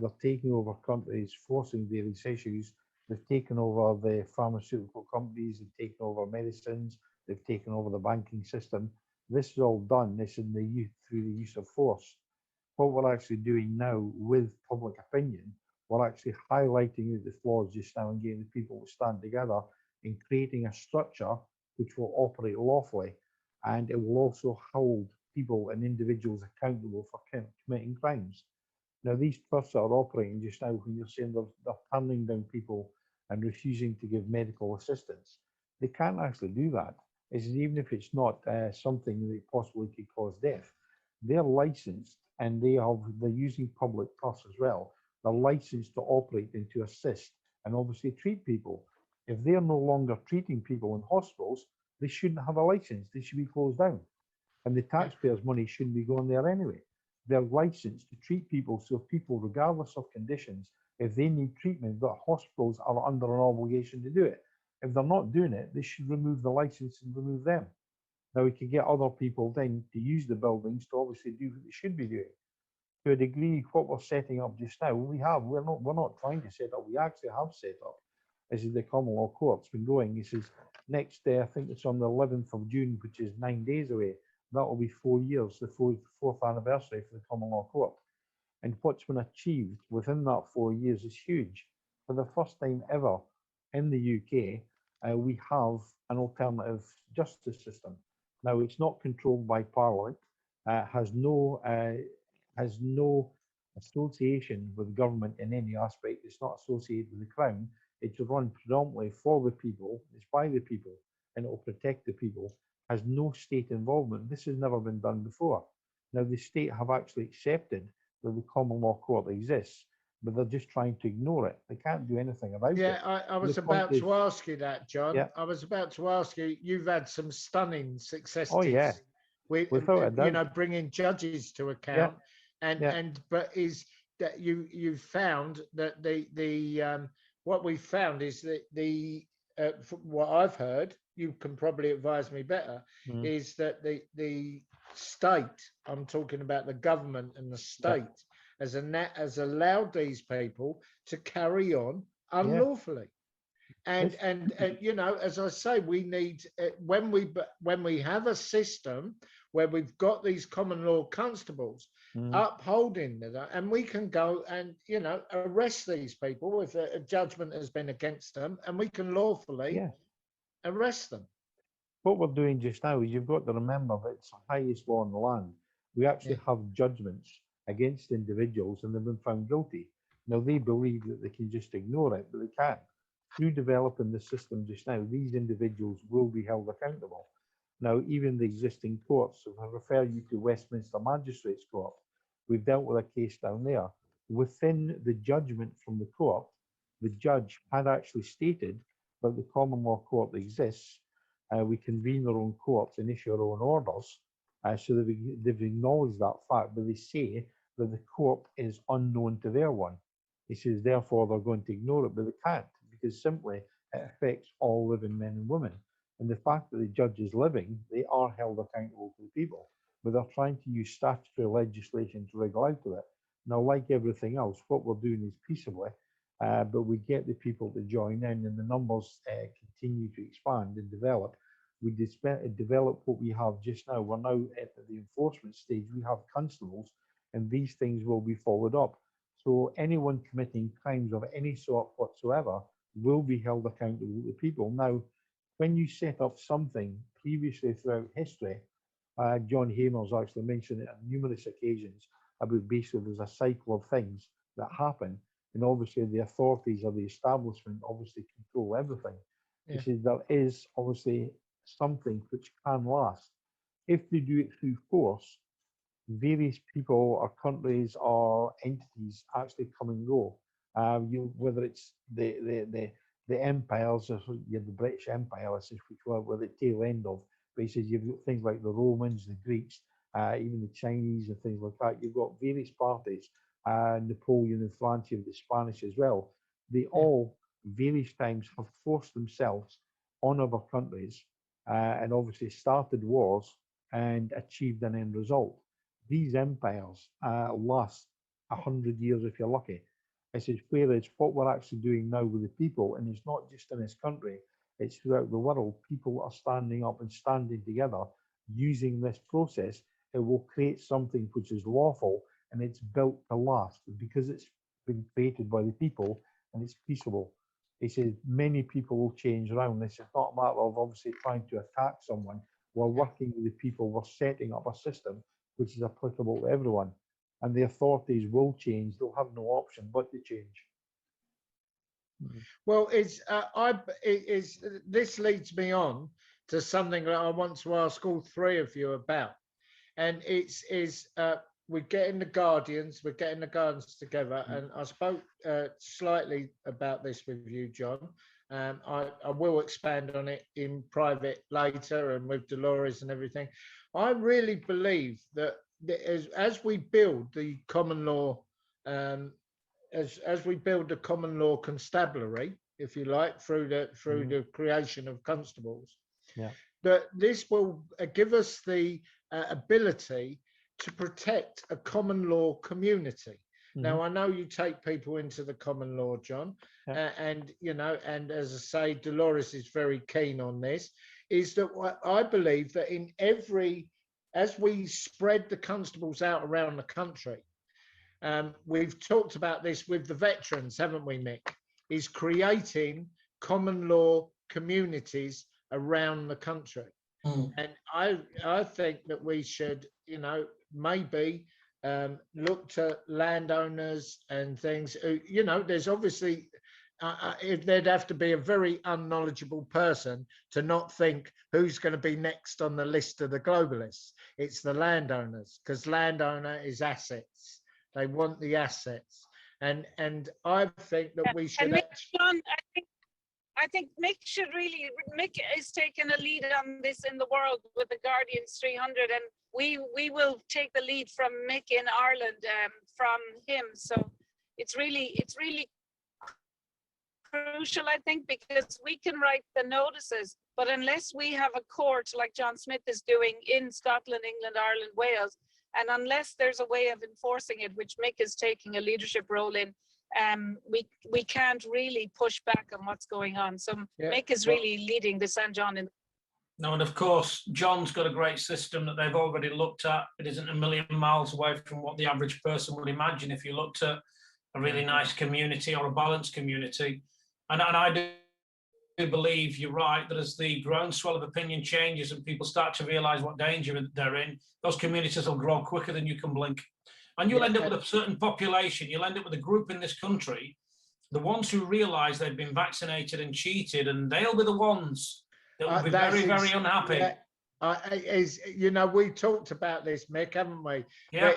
They're taking over countries, forcing various issues. They've taken over the pharmaceutical companies, they've taken over medicines, they've taken over the banking system. This is all done, through the use of force. What we're actually doing now with public opinion, we're actually highlighting the flaws just now and getting the people to stand together in creating a structure which will operate lawfully, and it will also hold people and individuals accountable for committing crimes. Now, these trusts that are operating just now, when you're saying they're turning down people and refusing to give medical assistance, they can't actually do that. Even if it's not something that possibly could cause death, they're licensed, and they're using public trusts as well. They're licensed to operate and to assist and obviously treat people. If they're no longer treating people in hospitals, they shouldn't have a license. They should be closed down. And the taxpayers' money shouldn't be going there anyway. They're licensed to treat people, so people, regardless of conditions, if they need treatment, that hospitals are under an obligation to do it. If they're not doing it, they should remove the license and remove them. Now, we can get other people then to use the buildings to obviously do what they should be doing. To a degree, what we're setting up just now, we're not trying to set up, we actually have set up. This is the common law court's been going. This is next day, I think it's on the 11th of June, which is 9 days away. That will be 4 years, the fourth anniversary for the common law court. And what's been achieved within that 4 years is huge. For the first time ever in the UK, we have an alternative justice system. Now, it's not controlled by Parliament, has no association with government in any aspect. It's not associated with the Crown. It's run predominantly for the people. It's by the people, and it will protect the people. Has no state involvement. This has never been done before. Now, the state have actually accepted that the common law court exists, but they're just trying to ignore it. They can't do anything about it. Yeah, I was The point about to ask you that, John. Yeah. I was about to ask you. You've had some stunning successes. Oh, yeah. With Without a doubt. you know, bringing judges to account, and but is that you found that the what we found is that from what I've heard, you can probably advise me better, is that the state, I'm talking about the government and the state, has allowed these people to carry on unlawfully. And you know, as I say, we need when we have a system where we've got these common law constables upholding that, and we can go and, you know, arrest these people if a judgment has been against them, and we can lawfully arrest them. What we're doing just now is you've got to remember that it's the highest law in the land. We actually have judgments against individuals, and they've been found guilty. Now, they believe that they can just ignore it, but they can't. Through developing the system just now, these individuals will be held accountable. Now, even the existing courts, if I refer you to Westminster Magistrates Court, we've dealt with a case down there. Within the judgment from the court, the judge had actually stated that the common law court exists. We convene our own courts and issue our own orders. So they've acknowledged that fact, but they say that the court is unknown to their one. He says, therefore, they're going to ignore it, but they can't, because simply it affects all living men and women. And the fact that the judge is living, they are held accountable to the people, but they're trying to use statutory legislation to wriggle out of it. Now, like everything else, what we're doing is peaceably, but we get the people to join in, and the numbers continue to expand and develop. We develop what we have just now. We're now at the enforcement stage. We have constables, and these things will be followed up. So anyone committing crimes of any sort whatsoever will be held accountable to people. Now, when you set up something previously throughout history, John Hamer's actually mentioned it on numerous occasions about basically there's a cycle of things that happen, and obviously the authorities or the establishment obviously control everything. He says there is obviously something which can last. If they do it through force, various people or countries or entities actually come and go. Whether it's the empires, or the British Empire, which were the tail end of. But he says you've got things like the Romans, the Greeks, even the Chinese and things like that. You've got various parties, Napoleon in France, you have the Spanish as well. They all, various times, have forced themselves on other countries and obviously started wars and achieved an end result. These empires last 100 years if you're lucky. I says, whereas what we're actually doing now with the people, and it's not just in this country, it's throughout the world, people are standing up and standing together using this process. It will create something which is lawful, and it's built to last because it's been created by the people and it's peaceable. He says many people will change around. This is not a matter of obviously trying to attack someone. We're working with the people. We're setting up a system which is applicable to everyone. And the authorities will change. They'll have no option but to change. Well, this leads me on to something that I want to ask all three of you about. And we're getting the Guardians together. And I spoke slightly about this with you, John. I will expand on it in private later and with Dolores and everything. I really believe that as we build the common law, as we build the common law constabulary, if you like, through the creation of constables, that this will give us the ability to protect a common law community. Now, I know you take people into the common law, John, and you know, and as I say, Dolores is very keen on this. Is that what I believe that as we spread the constables out around the country, we've talked about this with the veterans, haven't we, Mick? Is creating common law communities around the country. And I think that we should, you know, maybe looked at landowners and things. You know, there's obviously if there'd have to be a very unknowledgeable person to not think who's going to be next on the list of the globalists. It's the landowners, because landowner is assets. They want the assets, and I think that we should. And John, I think Mick should really. Mick is taking a lead on this in the world with the Guardians 300, and we will take the lead from Mick in Ireland from him. So it's really crucial, I think, because we can write the notices, but unless we have a court like John Smith is doing in Scotland, England, Ireland, Wales, and unless there's a way of enforcing it, which Mick is taking a leadership role in, we can't really push back on what's going on. So Mick is really leading the St. John in. No, and of course, John's got a great system that they've already looked at. It isn't a million miles away from what the average person would imagine if you looked at a really nice community or a balanced community. And I do believe you're right, that as the groundswell of opinion changes and people start to realise what danger they're in, those communities will grow quicker than you can blink. And you'll end up with a certain population, you'll end up with a group in this country, the ones who realise they've been vaccinated and cheated, and they'll be the ones that will be very, very unhappy. You know, we talked about this, Mick, haven't we? Yeah.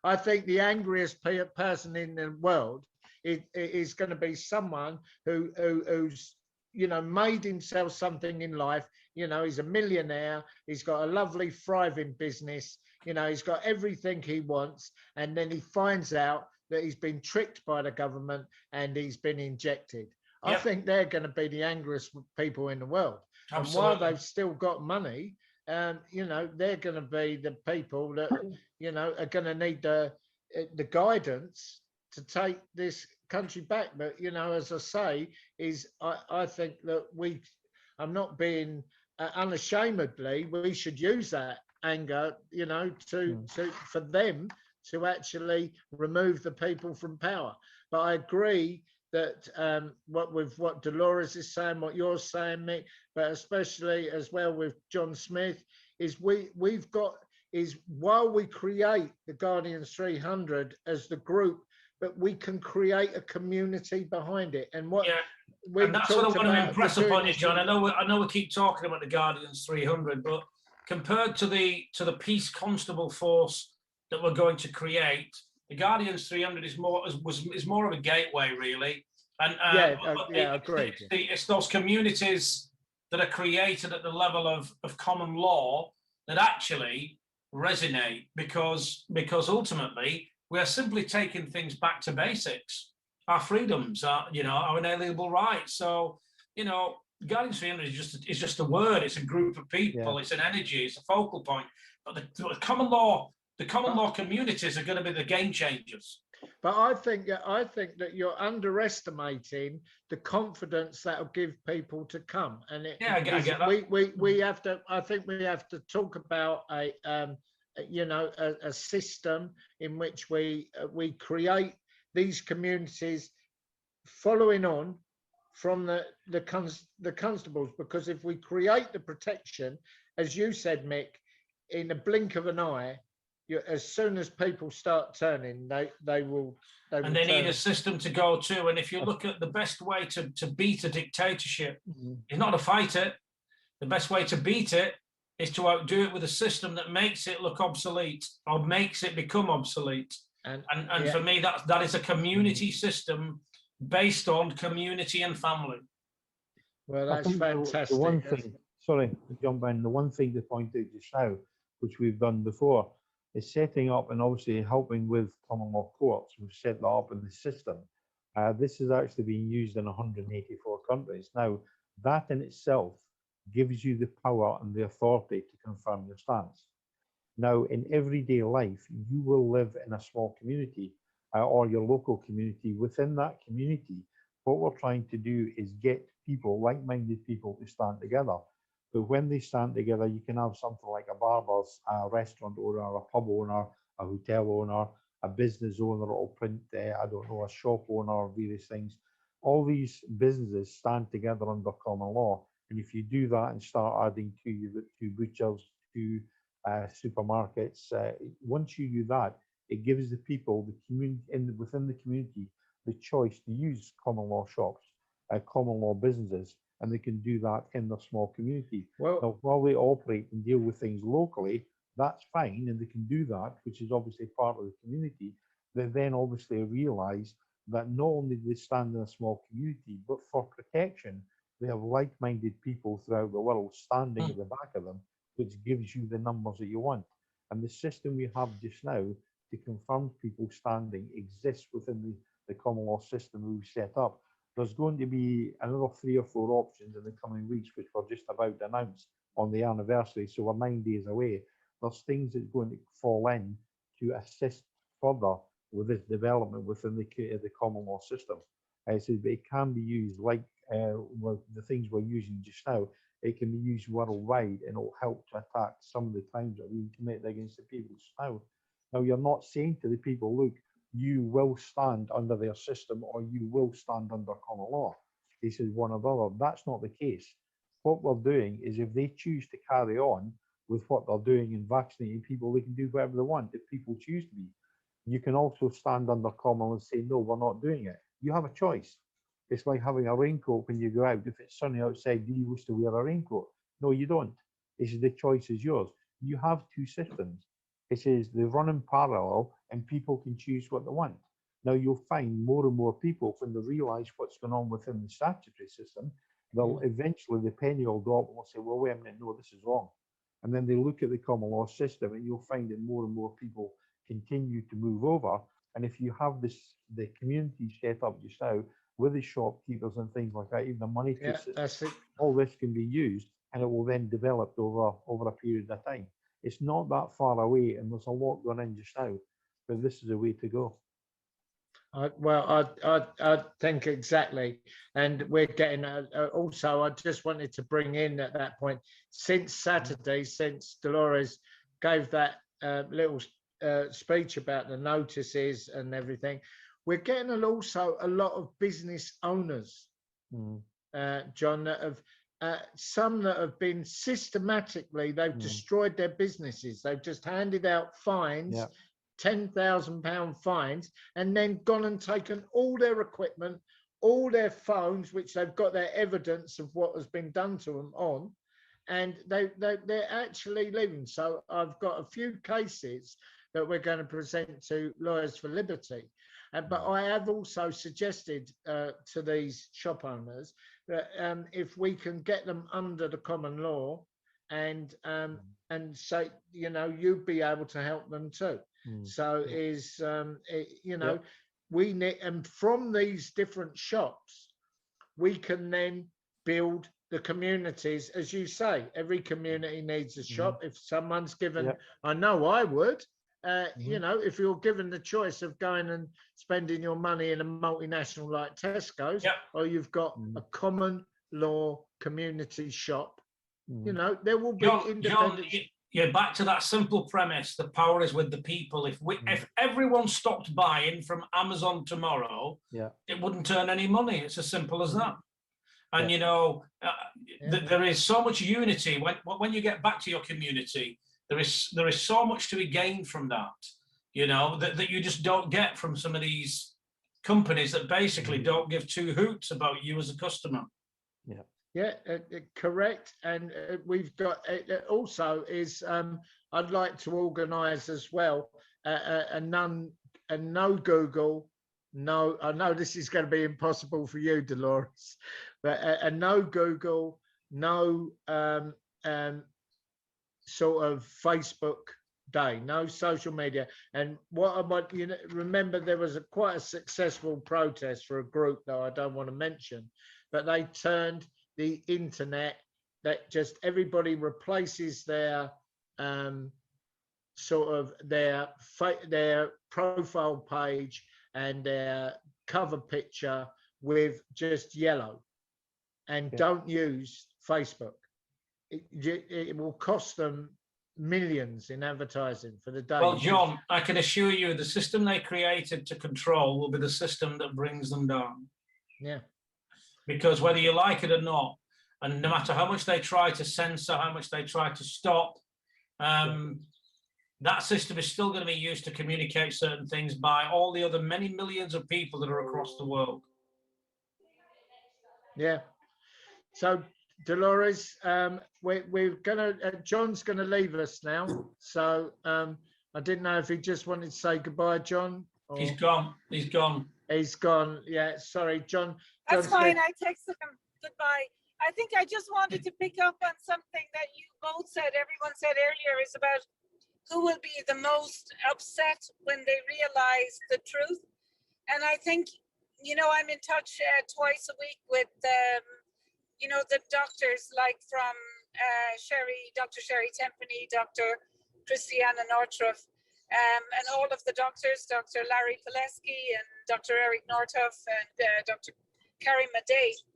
I think the angriest person in the world is going to be someone who's, you know, made himself something in life. You know, he's a millionaire, he's got a lovely thriving business, you know, he's got everything he wants, and then he finds out that he's been tricked by the government and he's been injected. I think they're going to be the angriest people in the world. Absolutely. And while they've still got money, you know, they're going to be the people that, you know, are going to need the guidance to take this country back. But, you know, as I say, I think that I'm not being unashamedly, we should use that anger, you know, for them to actually remove the people from power. But I agree that what Dolores is saying, what you're saying, Mick, but especially as well with John Smith, is we've got while we create the Guardians 300 as the group, but we can create a community behind it. And and that's what I want to impress upon you, John. I know we keep talking about the Guardians 300, but compared to the Peace Constable force that we're going to create, the Guardians 300 is more of a gateway, really. And agreed. It's those communities that are created at the level of common law that actually resonate, because ultimately we are simply taking things back to basics. Our freedoms are, you know, our inalienable rights. So, you know, Guardians 300 is just a word. It's a group of people. Yeah. It's an energy. It's a focal point. But the common law communities are going to be the game changers. But I think that you're underestimating the confidence that will give people to come. And I get that. We have to. I think we have to talk about a system in which we create these communities following on from the constables, because if we create the protection, as you said, Mick, in the blink of an eye, as soon as people start turning, they will need a system to go to. And if you look at the best way to beat a dictatorship, is not to fight it. The best way to beat it is to outdo it with a system that makes it look obsolete or makes it become obsolete. And for me, that is a community system based on community and family. Well, that's fantastic. The one thing, sorry to jump in, the one thing to point out just now, which we've done before, is setting up and obviously helping with common law courts. We've set that up in the system. This is actually being used in 184 countries. Now, that in itself gives you the power and the authority to confirm your stance. Now, in everyday life, you will live in a small community or your local community. Within that community, what we're trying to do is get people, like-minded people, to stand together. But when they stand together, you can have something like a barber's, a restaurant owner, a pub owner, a hotel owner, a business owner, or print, I don't know, a shop owner, various things. All these businesses stand together under common law. And if you do that and start adding to butchers, to supermarkets. Once you do that, it gives the people, the community within the community, the choice to use common law shops, common law businesses, and they can do that in their small community. Well, now, while they operate and deal with things locally, that's fine, and they can do that, which is obviously part of the community. They then obviously realise that not only do they stand in a small community, but for protection, they have like-minded people throughout the world standing at the back of them, which gives you the numbers that you want. And the system we have just now to confirm people standing exists within the common law system we've set up. There's going to be another 3 or 4 options in the coming weeks, which we're just about to announce on the anniversary. So we're 9 days away. There's things that's going to fall in to assist further with this development within the common law system. So it can be used like well, the things we're using just now. It can be used worldwide, and it'll help to attack some of the crimes that we commit against the people now. Now, you're not saying to the people, look, you will stand under their system or you will stand under common law. This is one or the other. That's not the case. What we're doing is if they choose to carry on with what they're doing in vaccinating people, they can do whatever they want if people choose to be. You can also stand under common law and say, no, we're not doing it. You have a choice. It's like having a raincoat when you go out. If it's sunny outside, do you wish to wear a raincoat? No, you don't. The choice is yours. You have 2 systems. It says they run in parallel and people can choose what they want. Now, you'll find more and more people, when they realise what's going on within the statutory system, they'll eventually, the penny will drop and will say, well, wait a minute, no, this is wrong. And then they look at the common law system, and you'll find that more and more people continue to move over. And if you have the community set up just now with the shopkeepers and things like that, even the money system, all this can be used, and it will then develop over a period of time. It's not that far away, and there's a lot going in just now, but this is the way to go. I think exactly, and we're getting also. I just wanted to bring in at that point, since Saturday, since Dolores gave that little speech about the notices and everything, we're getting also a lot of business owners, John, that have some that have been systematically, they've destroyed their businesses. They've just handed out fines. £10,000 fines, and then gone and taken all their equipment, all their phones, which they've got their evidence of what has been done to them on, and they're actually leaving. So I've got a few cases that we're going to present to Lawyers for Liberty. But I have also suggested to these shop owners that if we can get them under the common law, and say, you know, you'd be able to help them too. So we need, and from these different shops, we can then build the communities. As you say, every community needs a shop. If someone's given, I know I would, you know, if you're given the choice of going and spending your money in a multinational like Tesco's, or you've got a common law community shop, you know, there will be independent. John, back to that simple premise: the power is with the people. If everyone stopped buying from Amazon tomorrow, it wouldn't earn any money. It's as simple as that. And you know, there is so much unity when you get back to your community. There is so much to be gained from that. You know, that you just don't get from some of these companies that basically don't give 2 hoots about you as a customer. Correct. And we've got also is I'd like to organise as well a no Google, no. I know this is going to be impossible for you, Dolores, but a no Google, no sort of Facebook day, no social media. And what I want you to remember, there was quite a successful protest for a group that I don't want to mention, but they turned the internet, that just everybody replaces their sort of their profile page and their cover picture with just yellow, and don't use Facebook. It will cost them millions in advertising for the day. Well, John, I can assure you the system they created to control will be the system that brings them down. Because whether you like it or not, and no matter how much they try to censor, how much they try to stop, that system is still going to be used to communicate certain things by all the other many millions of people that are across the world. Yeah. So, Dolores, we're gonna. John's gonna leave us now. So, I didn't know if he just wanted to say goodbye, John. Or... He's gone. He's gone. He's gone. Yeah. Sorry, John. That's John fine. said... I texted him goodbye. I think I just wanted to pick up on something that you both said, everyone said earlier, is about who will be the most upset when they realize the truth. And I think, you know, I'm in touch twice a week with, you know, the doctors like from Dr. Sherry Tempany, Dr. Christiana Nortruff, and all of the doctors, Dr. Larry Pileski and Dr. Eric Northuff and Dr. Carrie Madej.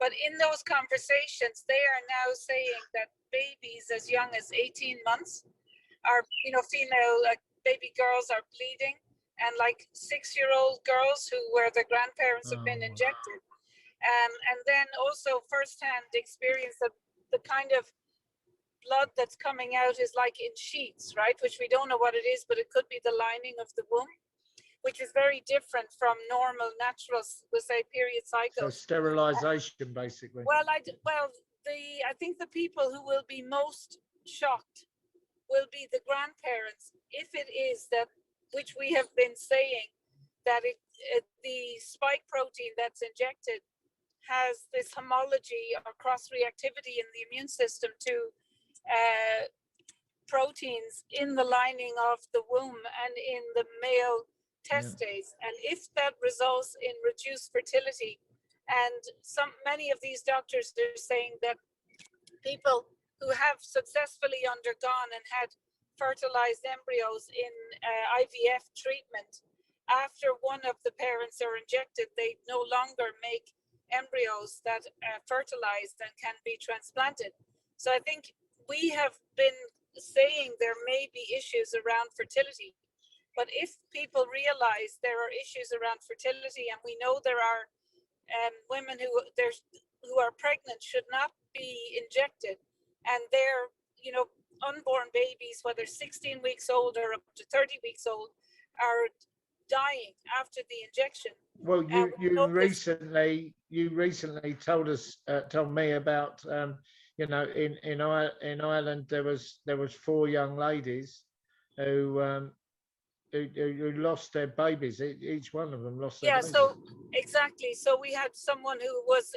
But in those conversations, they are now saying that babies as young as 18 months are, you know, female baby girls are bleeding, and like 6-year-old girls where the grandparents have been injected. And then also firsthand experience of the kind of blood that's coming out is like in sheets, right? Which we don't know what it is, but it could be the lining of the womb, which is very different from normal, natural, we'll say, period cycles. So sterilization, basically. Well, I think the people who will be most shocked will be the grandparents, if it is that, which we have been saying, that the spike protein that's injected has this homology or cross-reactivity in the immune system to proteins in the lining of the womb and in the male testes. And if that results in reduced fertility, and many of these doctors are saying that people who have successfully undergone and had fertilized embryos in IVF treatment, after one of the parents are injected, they no longer make embryos that fertilized and can be transplanted. So I think we have been saying there may be issues around fertility, but if people realize there are issues around fertility, and we know there are women who are pregnant should not be injected, and their, you know, unborn babies, whether 16 weeks old or up to 30 weeks old, are dying after the injection. Well, you recently told me about you know, in Ireland there was 4 young ladies who lost their babies. Each one of them lost their babies. So exactly. So we had someone who was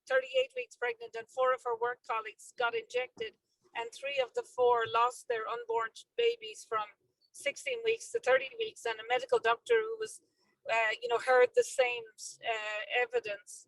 38 weeks pregnant, and 4 of her work colleagues got injected, and 3 of the 4 lost their unborn babies from 16 weeks to 30 weeks. And a medical doctor who was, you know, heard the same evidence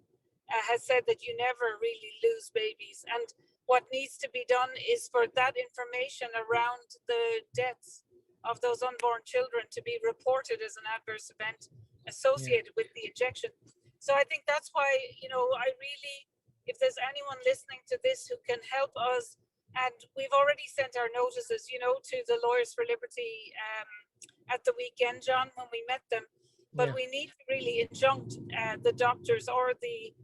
has said that you never really lose babies. And what needs to be done is for that information around the deaths of those unborn children to be reported as an adverse event associated with the injection. So I think that's why, you know, I really, if there's anyone listening to this who can help us, and we've already sent our notices, you know, to the Lawyers for Liberty at the weekend, John, when we met them, but we need to really injunct the doctors or the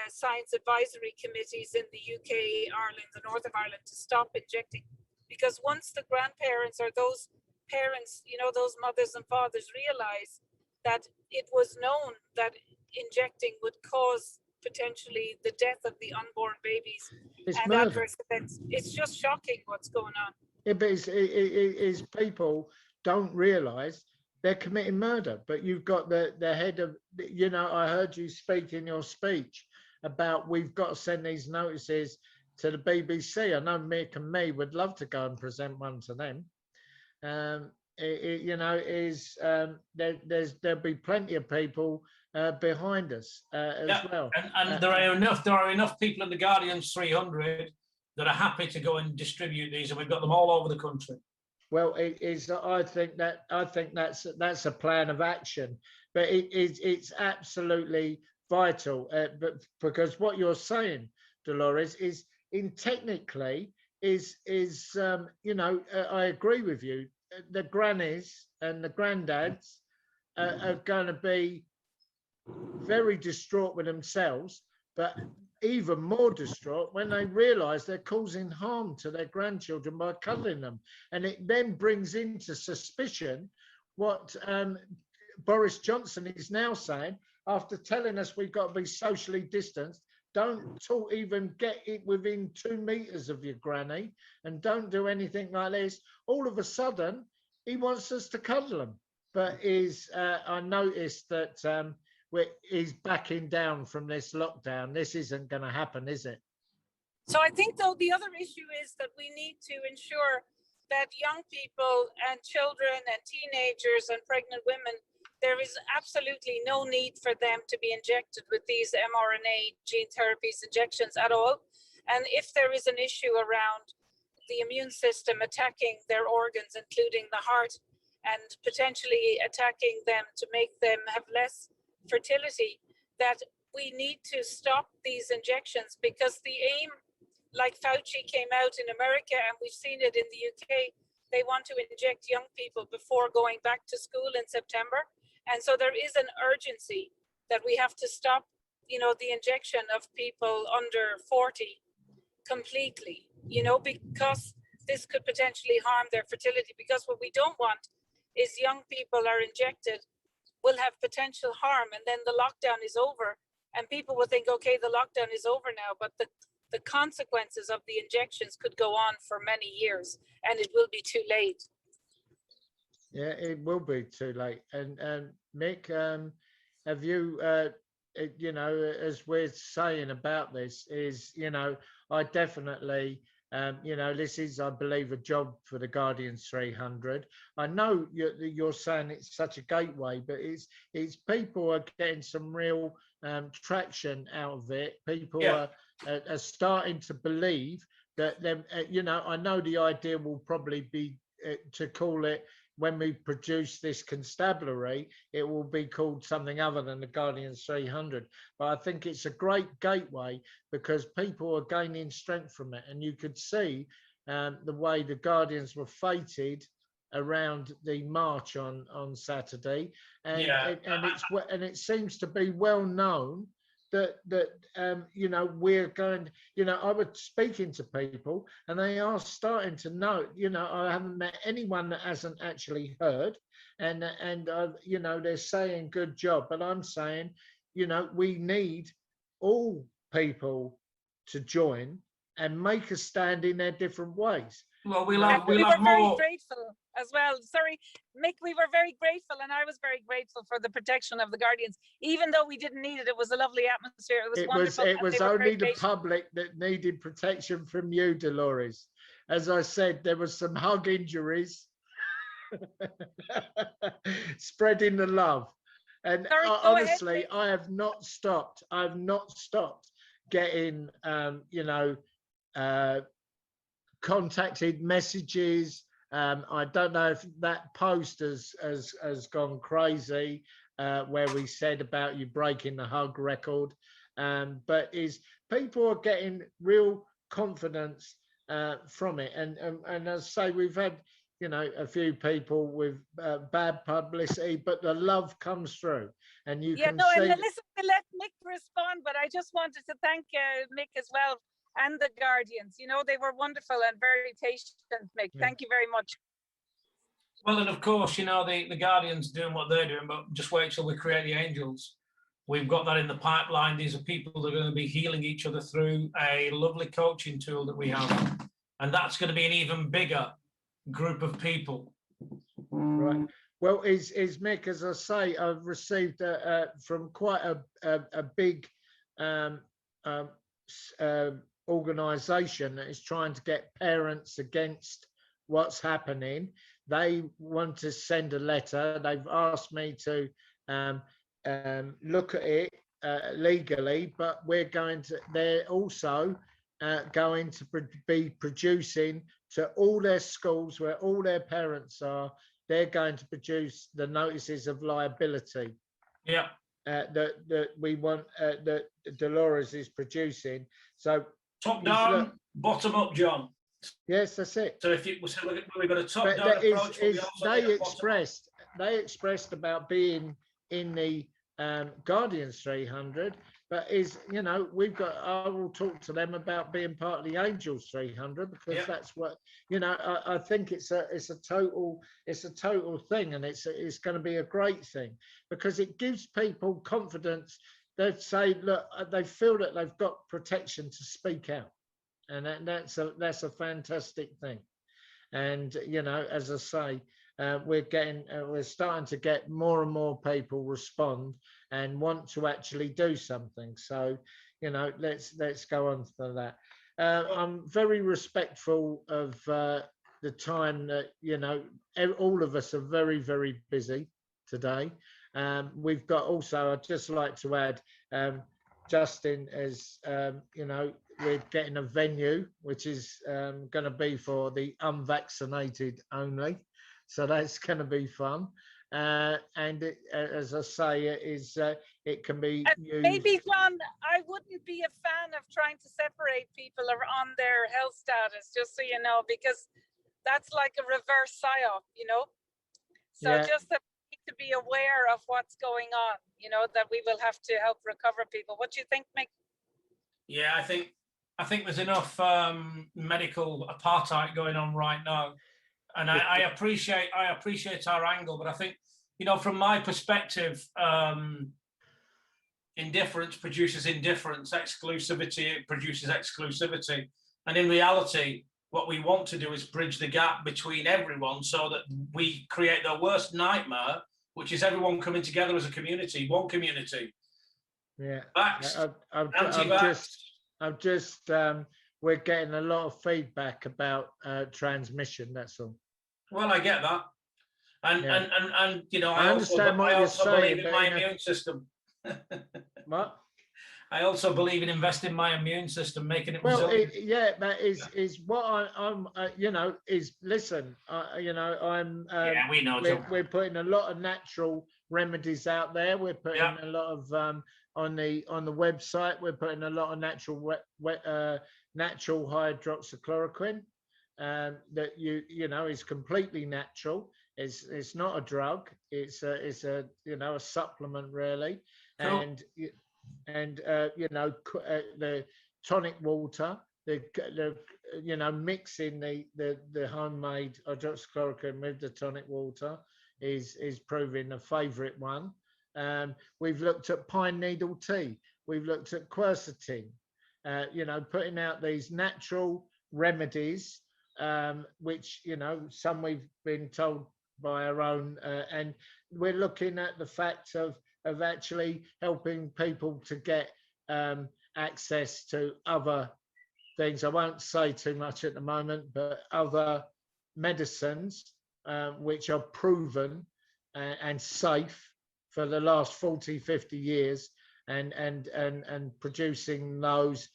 science advisory committees in the UK, Ireland, the north of Ireland, to stop injecting. Because once the grandparents or those parents, you know, those mothers and fathers realize that it was known that injecting would cause potentially the death of the unborn babies and adverse events, it's just shocking what's going on. But it's people don't realize they're committing murder. But you've got the head of, you know, I heard you speak in your speech about we've got to send these notices to the BBC. I know Mick and me would love to go and present one to them. You know, there'll be plenty of people behind us as well. And there are enough people in the Guardian's 300 that are happy to go and distribute these, and we've got them all over the country. Well, it is. I think that's a plan of action, but it's absolutely vital. But because what you're saying, Dolores, is technically you know, I agree with you. The grannies and the granddads are going to be very distraught with themselves, but even more distraught when they realise they're causing harm to their grandchildren by cuddling them. And it then brings into suspicion what Boris Johnson is now saying, after telling us we've got to be socially distanced. Don't even get it within 2 meters of your granny, and don't do anything like this. All of a sudden, he wants us to cuddle them. But I noticed that he's backing down from this lockdown. This isn't going to happen, is it? So I think, though, the other issue is that we need to ensure that young people and children and teenagers and pregnant women, there is absolutely no need for them to be injected with these mRNA gene therapies injections at all. And if there is an issue around the immune system attacking their organs, including the heart, and potentially attacking them to make them have less fertility, that we need to stop these injections, because the aim, like Fauci came out in America, and we've seen it in the UK, they want to inject young people before going back to school in September. And so there is an urgency that we have to stop, the injection of people under 40 completely, because this could potentially harm their fertility. Because what we don't want is young people are injected, will have potential harm, and then the lockdown is over, and people will think, okay, the lockdown is over now, but the consequences of the injections could go on for many years, and it will be too late. Yeah, it will be too late. And Mick, have you, as we're saying about this, is, I definitely, this is, I believe, a job for the Guardians 300. I know you're saying it's such a gateway, but it's people are getting some real traction out of it. People are starting to believe that, I know the idea will probably be to call it, when we produce this constabulary, it will be called something other than the Guardians 300. But I think it's a great gateway, because people are gaining strength from it. And you could see the way the Guardians were fated around the march on Saturday. And, and it seems to be well known that we're going, I was speaking to people, and they are starting to know, I haven't met anyone that hasn't actually heard, and they're saying good job, but I'm saying, we need all people to join and make a stand in their different ways. Well, we were very grateful as well. Sorry, Mick, we were very grateful, and I was very grateful for the protection of the Guardians. Even though we didn't need it, it was a lovely atmosphere. It was wonderful. It was only the public that needed protection from you, Dolores. As I said, there was some hug injuries, spreading the love. And honestly, I have not stopped. I've not stopped getting, contacted messages. I don't know if that post has gone crazy, where we said about you breaking the hug record, but people are getting real confidence from it, and as I say, we've had a few people with bad publicity, but the love comes through, and you can see. And listen, let Mick respond, but I just wanted to thank Mick as well, and the Guardians. They were wonderful and very patient, Mick. Thank you very much. Well, and of course, the Guardians doing what they're doing, but just wait till we create the Angels. We've got that in the pipeline. These are people that are going to be healing each other through a lovely coaching tool that we have. And that's going to be an even bigger group of people. Right. Well, is Mick, as I say, I've received from quite a big organisation that is trying to get parents against what's happening. They want to send a letter. They've asked me to look at it legally, but they're also going to be producing to all their schools where all their parents are. They're going to produce the notices of liability. Yeah. That we want, that Dolores is producing. So top down, bottom up, John. Yes, that's it. So we've got a top down approach. They expressed about being in the Guardians 300, but is, you know, I will talk to them about being part of the Angels 300, because that's what, you know, I think it's a total thing, and it's going to be a great thing, because it gives people confidence. They say, look, they feel that they've got protection to speak out, and that's a fantastic thing. And, you know, as I say, we're starting to get more and more people respond and want to actually do something. So, you know, let's go on to that. I'm very respectful of the time that, you know, all of us are very, very busy today. We've got also, I'd just like to add, Justin, as you know, we're getting a venue which is going to be for the unvaccinated only, so that's going to be fun. And it, as I say, it can be used. Maybe, John, I wouldn't be a fan of trying to separate people on their health status, just so you know, because that's like a reverse psyop, you know. So Yeah. just that we need to be aware of what's going on, you know, that we will have to help recover people. What do you think, Mick? Yeah, I think there's enough medical apartheid going on right now, and I appreciate our angle, but I think, you know, from my perspective, indifference produces indifference, exclusivity produces exclusivity, and in reality, what we want to do is bridge the gap between everyone, so that we create the worst nightmare, which is everyone coming together as a community, one community. Yeah, I've just we're getting a lot of feedback about transmission. That's all. Well, I get that, and you know, I understand what you're saying. Believe in my immune system. What? I also believe in investing my immune system, making it well. resilient. That is what I'm. You know, is listen. You know, I'm. Yeah, we know. We're putting a lot of natural remedies out there. We're putting a lot of on the website. We're putting a lot of natural natural hydroxychloroquine. That you know is completely natural. It's not a drug. It's a you know, a supplement really. Cool. And you know, the tonic water, the you know, mixing the homemade hydroxychloroquine with the tonic water is proving a favorite one. We've looked at pine needle tea. We've looked at quercetin. You know, putting out these natural remedies, which, you know, some we've been told by our own, and we're looking at the fact of actually helping people to get access to other things. I won't say too much at the moment, but other medicines which are proven and safe for the last 40, 50 years, and producing those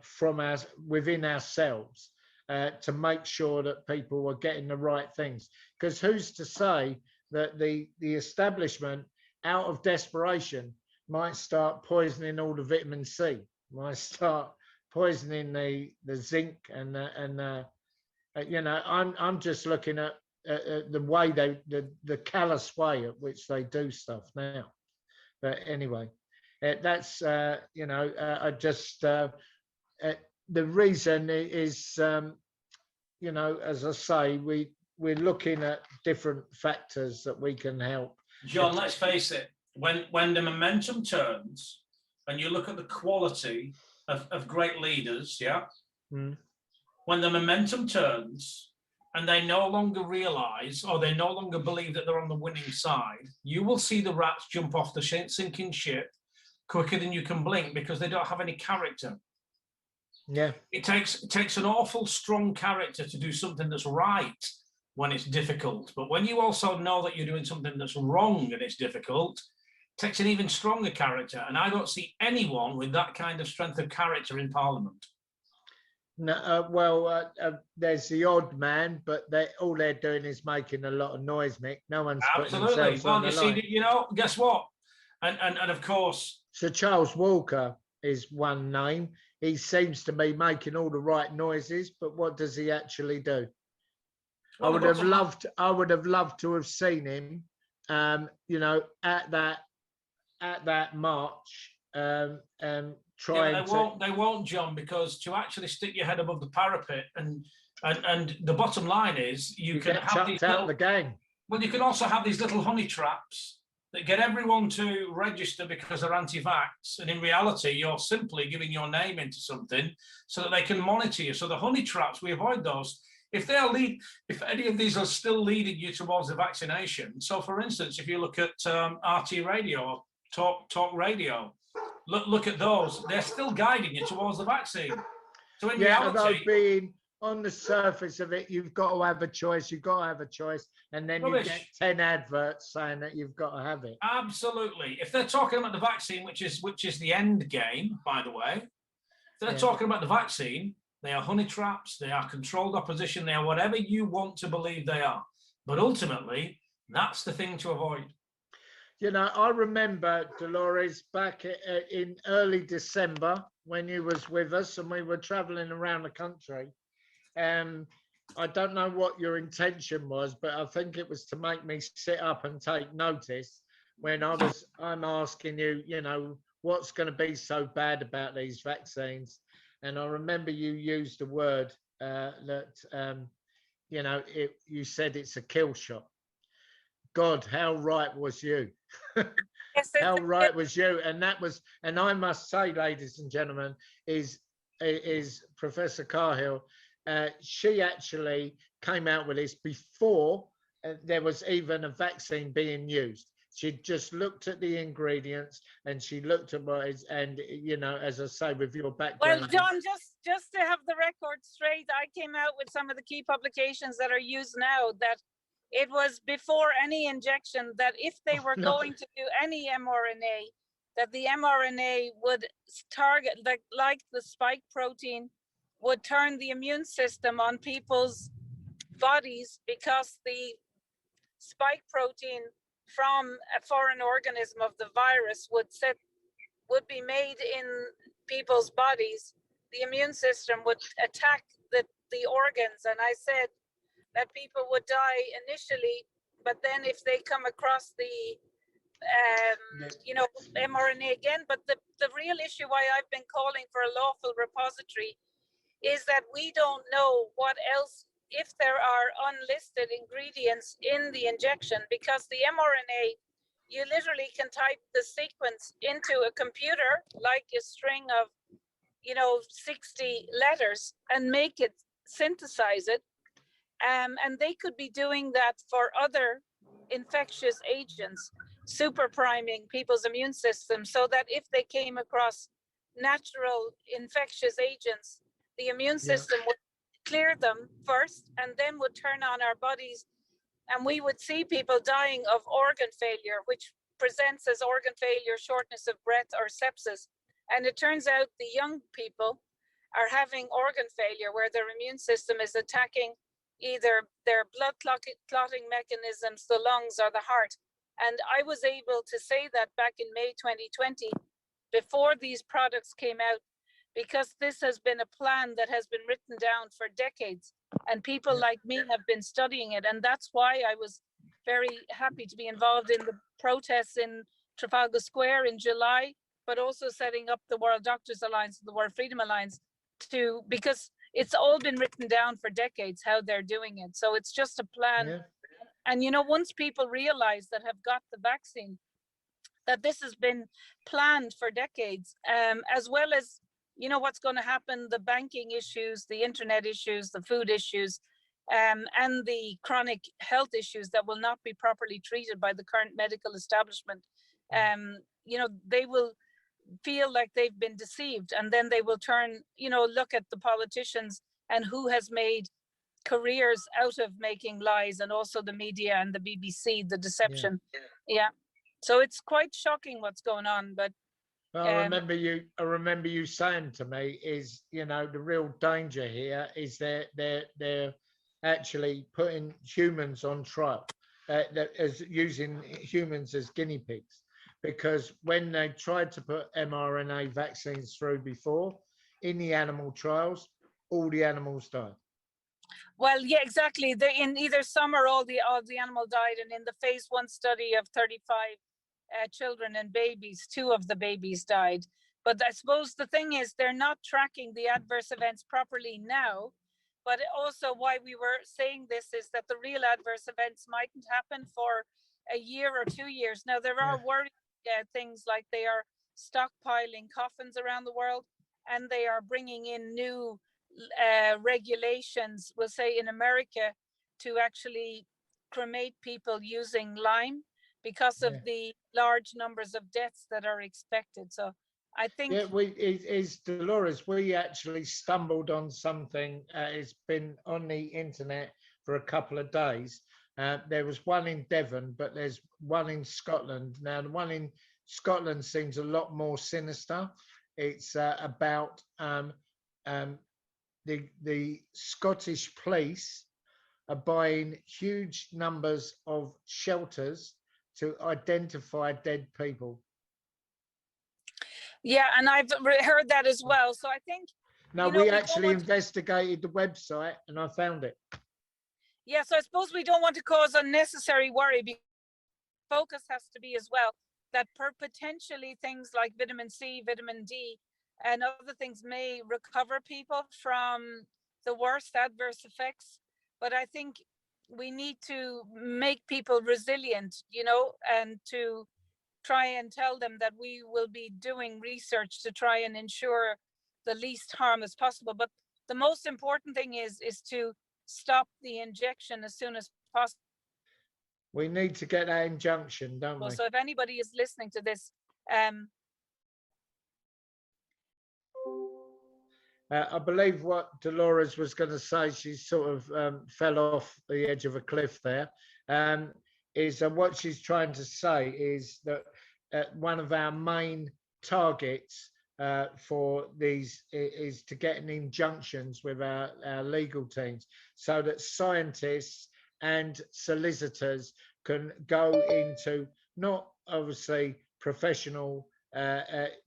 from within ourselves to make sure that people are getting the right things. Because who's to say that the establishment, out of desperation, might start poisoning all the vitamin C, might start poisoning the zinc, and you know, I'm just looking at the way the callous way at which they do stuff now. But anyway, that's you know, I just the reason is you know, as I say, we're looking at different factors that we can help. John, let's face it, when the momentum turns and you look at the quality of great leaders, when the momentum turns and they no longer realize, or they no longer believe that they're on the winning side, you will see the rats jump off the sinking ship quicker than you can blink, because they don't have any character. Yeah, it takes an awful strong character to do something that's right when it's difficult, but when you also know that you're doing something that's wrong and it's difficult, it takes an even stronger character. And I don't see anyone with that kind of strength of character in Parliament. No, well, there's the odd man, but all they're doing is making a lot of noise, Mick. No one's absolutely. Well, you see, you know, guess what? And of course, Sir Charles Walker is one name. He seems to be making all the right noises, but what does he actually do? Well, I would have loved to have seen him, you know, at at that march, Yeah, trying but they won't, John, because to actually stick your head above the parapet and the bottom line is you can get have these chucked out little, the game. well, you can also have these little honey traps that get everyone to register because they're anti-vax, and in reality, you're simply giving your name into something so that they can monitor you. So the honey traps, we avoid those. If any of these are still leading you towards the vaccination. So, for instance, if you look at RT radio, talk radio, look at those. They're still guiding you towards the vaccine. So in Although reality, being on the surface of it, you've got to have a choice. You've got to have a choice, and then you get 10 adverts saying that you've got to have it. Absolutely. If they're talking about the vaccine, which is the end game, by the way, if they're talking about the vaccine, they are honey traps, they are controlled opposition, they are whatever you want to believe they are. But ultimately, that's the thing to avoid. You know, I remember, Dolores, back in early December when you was with us and we were traveling around the country. I don't know what your intention was, but I think it was to make me sit up and take notice when I'm asking you, you know, what's going to be so bad about these vaccines. And I remember you used a word that, you know, you said it's a kill shot. God, how right was you? How right was you? And that was, and I must say, ladies and gentlemen, is Professor Cahill. She actually came out with this before there was even a vaccine being used. She just looked at the ingredients and she looked at what is, and you know, as I say, with your background. Well, John, just to have the record straight, I came out with some of the key publications that are used now that it was before any injection, that if they were going to do any mRNA, that the mRNA would target, like the spike protein, would turn the immune system on people's bodies, because the spike protein from a foreign organism of the virus would be made in people's bodies. The immune system would attack the organs, and I said that people would die initially, but then if they come across the you know, mRNA again. But the real issue why I've been calling for a lawful repository is that we don't know what else, if there are unlisted ingredients in the injection, because the mRNA, you literally can type the sequence into a computer like a string of, you know, 60 letters and make it synthesize it. And they could be doing that for other infectious agents, super priming people's immune system, so that if they came across natural infectious agents, the immune system would clear them first and then would turn on our bodies, and we would see people dying of organ failure, which presents as organ failure, shortness of breath, or sepsis. And it turns out the young people are having organ failure where their immune system is attacking either their blood clotting mechanisms, the lungs, or the heart. And I was able to say that back in May 2020, before these products came out, because this has been a plan that has been written down for decades, and people like me have been studying it. And that's why I was very happy to be involved in the protests in Trafalgar Square in July, but also setting up the World Doctors Alliance, the World Freedom Alliance, because it's all been written down for decades how they're doing it. So it's just a plan. And, you know, once people realize that have got the vaccine, that this has been planned for decades, as well as, you know, what's going to happen, the banking issues, the internet issues, the food issues, and the chronic health issues that will not be properly treated by the current medical establishment. You know, they will feel like they've been deceived, and then they will turn, you know, look at the politicians and who has made careers out of making lies, and also the media and the BBC, the deception. So it's quite shocking what's going on. But I remember you saying to me is, you know, the real danger here is they're actually putting humans on trial, as using humans as guinea pigs, because when they tried to put mRNA vaccines through before in the animal trials, all the animals died. Well, yeah, exactly. In either some or all the animal died, and in the phase 1 study of 35 children and babies. 2 of the babies died. But I suppose the thing is they're not tracking the adverse events properly now. But also why we were saying this is that the real adverse events mightn't happen for a year or 2 years. Now, there are worrying things like they are stockpiling coffins around the world, and they are bringing in new regulations, we'll say in America, to actually cremate people using lime because of the large numbers of deaths that are expected. So I think is Dolores, we actually stumbled on something. It's been on the internet for a couple of days. There was one in Devon, but there's one in Scotland. Now, the one in Scotland seems a lot more sinister. It's about the Scottish police are buying huge numbers of shelters to identify dead people. Yeah, and I've heard that as well. So I think no, we actually investigated the website and I found it. Yeah, so I suppose we don't want to cause unnecessary worry, because focus has to be as well that potentially things like vitamin C, vitamin D, and other things may recover people from the worst adverse effects. But I think we need to make people resilient, you know, and to try and tell them that we will be doing research to try and ensure the least harm as possible. But the most important thing is to stop the injection as soon as possible. We need to get that injunction, don't we? So if anybody is listening to this, I believe what Dolores was going to say, she sort of fell off the edge of a cliff there, is what she's trying to say is that one of our main targets for these is to get injunctions with our legal teams so that scientists and solicitors can go into, not obviously professional,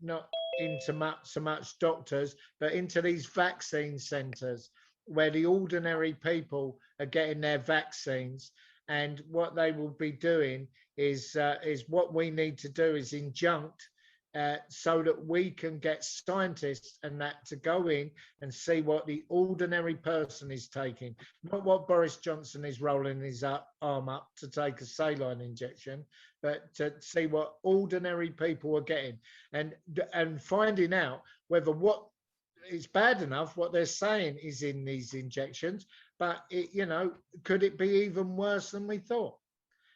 not into so much doctors, but into these vaccine centres where the ordinary people are getting their vaccines. And what they will be doing is what we need to do is injunct so that we can get scientists and that to go in and see what the ordinary person is taking, not what Boris Johnson is rolling his arm up to take a saline injection, but to see what ordinary people are getting, and finding out whether what it's bad enough what they're saying is in these injections, but you know, could it be even worse than we thought?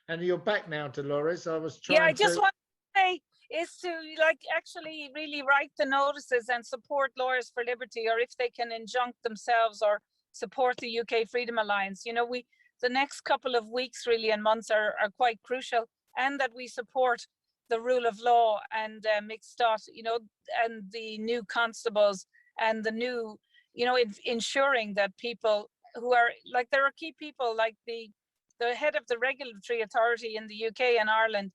And you're back now, Dolores. I was trying. Yeah, I just want to say is to actually really write the notices and support Lawyers for Liberty, or if they can injunct themselves or support the UK Freedom Alliance. You know, the next couple of weeks really and months are quite crucial, and that we support the rule of law and Mick Stott, you know, and the new constables and the new, you know, ensuring that people who are there are key people like the head of the regulatory authority in the UK and Ireland.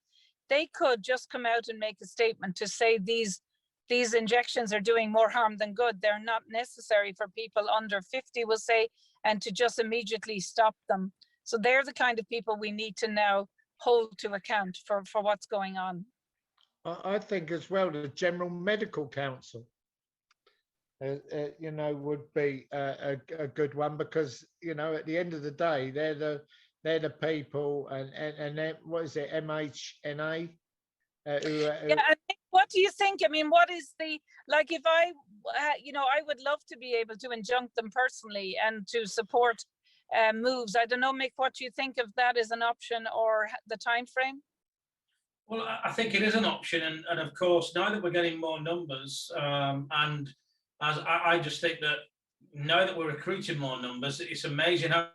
They could just come out and make a statement to say these injections are doing more harm than good. They're not necessary for people under 50, we'll say, and to just immediately stop them. So they're the kind of people we need to now hold to account for what's going on. I think as well the General Medical Council, you know, would be a good one, because you know at the end of the day they're the people, and then, what is it, MHNA? Yeah, what do you think? I mean, what is the, if I, you know, I would love to be able to injunct them personally and to support moves. I don't know, Mick, what do you think of that as an option or the time frame? Well, I think it is an option, and of course, now that we're getting more numbers, and as I just think that now that we're recruiting more numbers, it's amazing how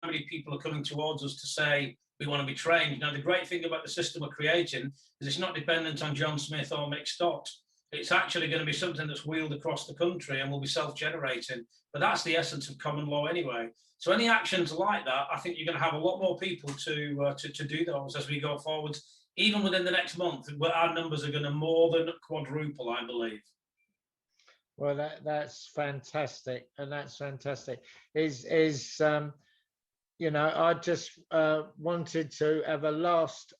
many people are coming towards us to say we want to be trained. Now, the great thing about the system we're creating is it's not dependent on John Smith or Mick Stott. It's actually going to be something that's wheeled across the country and will be self-generating. But that's the essence of common law anyway. So any actions like that, I think you're going to have a lot more people to do those as we go forward. Even within the next month, our numbers are going to more than quadruple, I believe. Well, that's fantastic, and that's fantastic. You know, I just wanted to have a last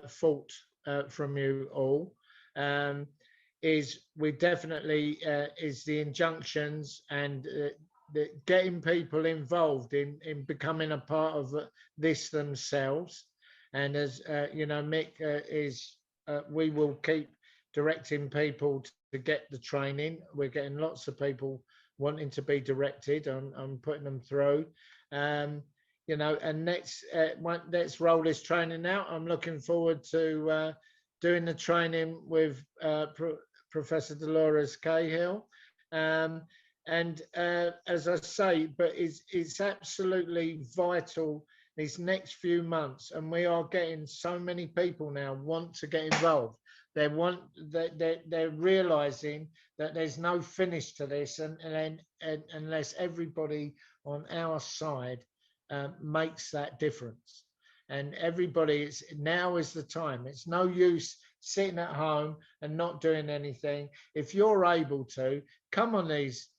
fault from you all. Is we definitely is the injunctions and getting people involved in becoming a part of this themselves. And as you know, Mick is, we will keep directing people to get the training. We're getting lots of people wanting to be directed. I'm putting them through. You know, and let's roll this training out. I'm looking forward to doing the training with Professor Dolores Cahill. And as I say, but it's absolutely vital these next few months, and we are getting so many people now want to get involved. They're realizing that there's no finish to this, and unless everybody on our side makes that difference. And everybody, now is the time. It's no use sitting at home and not doing anything. If you're able to come on these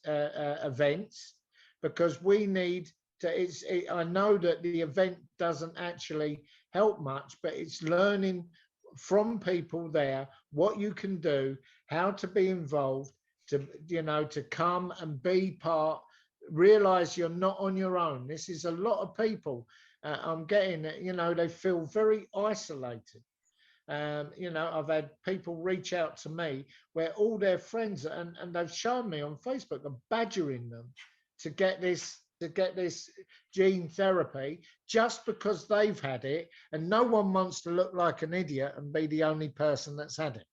events, because we need to. I know that the event doesn't actually help much, but it's learning from people there what you can do, how to be involved, to to come and be part. Realize you're not on your own. This is a lot of people. I'm getting, they feel very isolated. I've had people reach out to me where all their friends and they've shown me on Facebook are badgering them to get this gene therapy just because they've had it, and no one wants to look like an idiot and be the only person that's had it.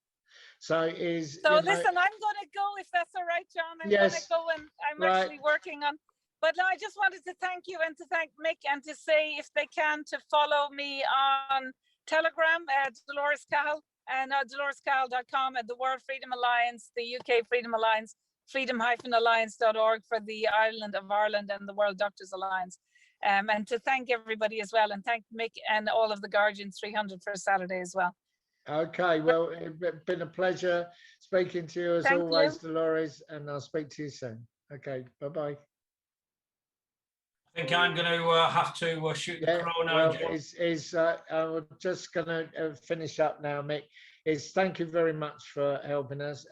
So listen, I'm going to go, if that's all right, John. I'm going to go, and I'm actually working on. But no, I just wanted to thank you and to thank Mick, and to say, if they can, to follow me on Telegram at Dolores Cahill, and dolorescahill.com, at the World Freedom Alliance, the UK Freedom Alliance, freedom-alliance.org for the Island of Ireland, and the World Doctors Alliance. And to thank everybody as well, and thank Mick and all of the Guardian 300 for Saturday as well. Okay, well, it's been a pleasure speaking to you as always, Dolores, and I'll speak to you soon. Okay, bye-bye. I think I'm going to have to shoot the crow now. Well, I'm just going to finish up now, Mick. Thank you very much for helping us,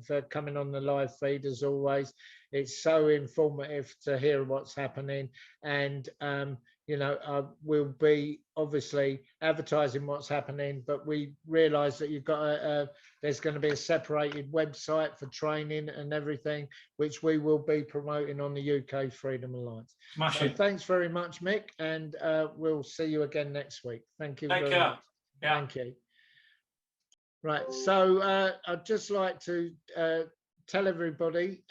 for coming on the live feed as always. It's so informative to hear what's happening, and we'll be obviously advertising what's happening, but we realise that you've got there's going to be a separated website for training and everything, which we will be promoting on the UK Freedom Alliance. So thanks very much, Mick, and we'll see you again next week. Thank you very much. Yeah. Thank you. Right, so I'd just like to tell everybody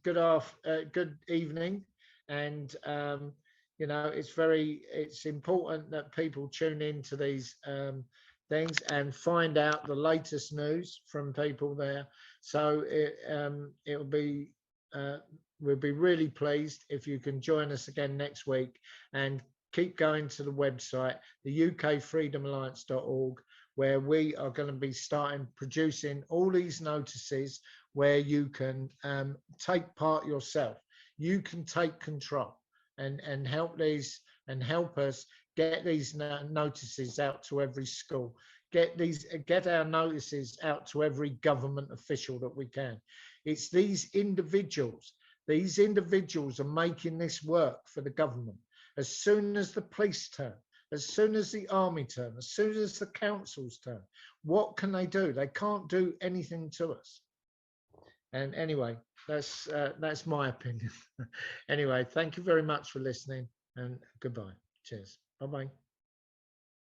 good evening, and it's important that people tune into these things and find out the latest news from people there. So we'll be really pleased if you can join us again next week, and keep going to the website, the ukfreedomalliance.org, where we are going to be starting producing all these notices where you can take part yourself. You can take control and help us get these notices out to every school. Get our notices out to every government official that we can. It's these individuals. These individuals are making this work for the government. As soon as the police turn, as soon as the army turn, as soon as the councils turn, what can they do? They can't do anything to us. And anyway, that's my opinion. Anyway, thank you very much for listening, and goodbye. Cheers. Bye-bye.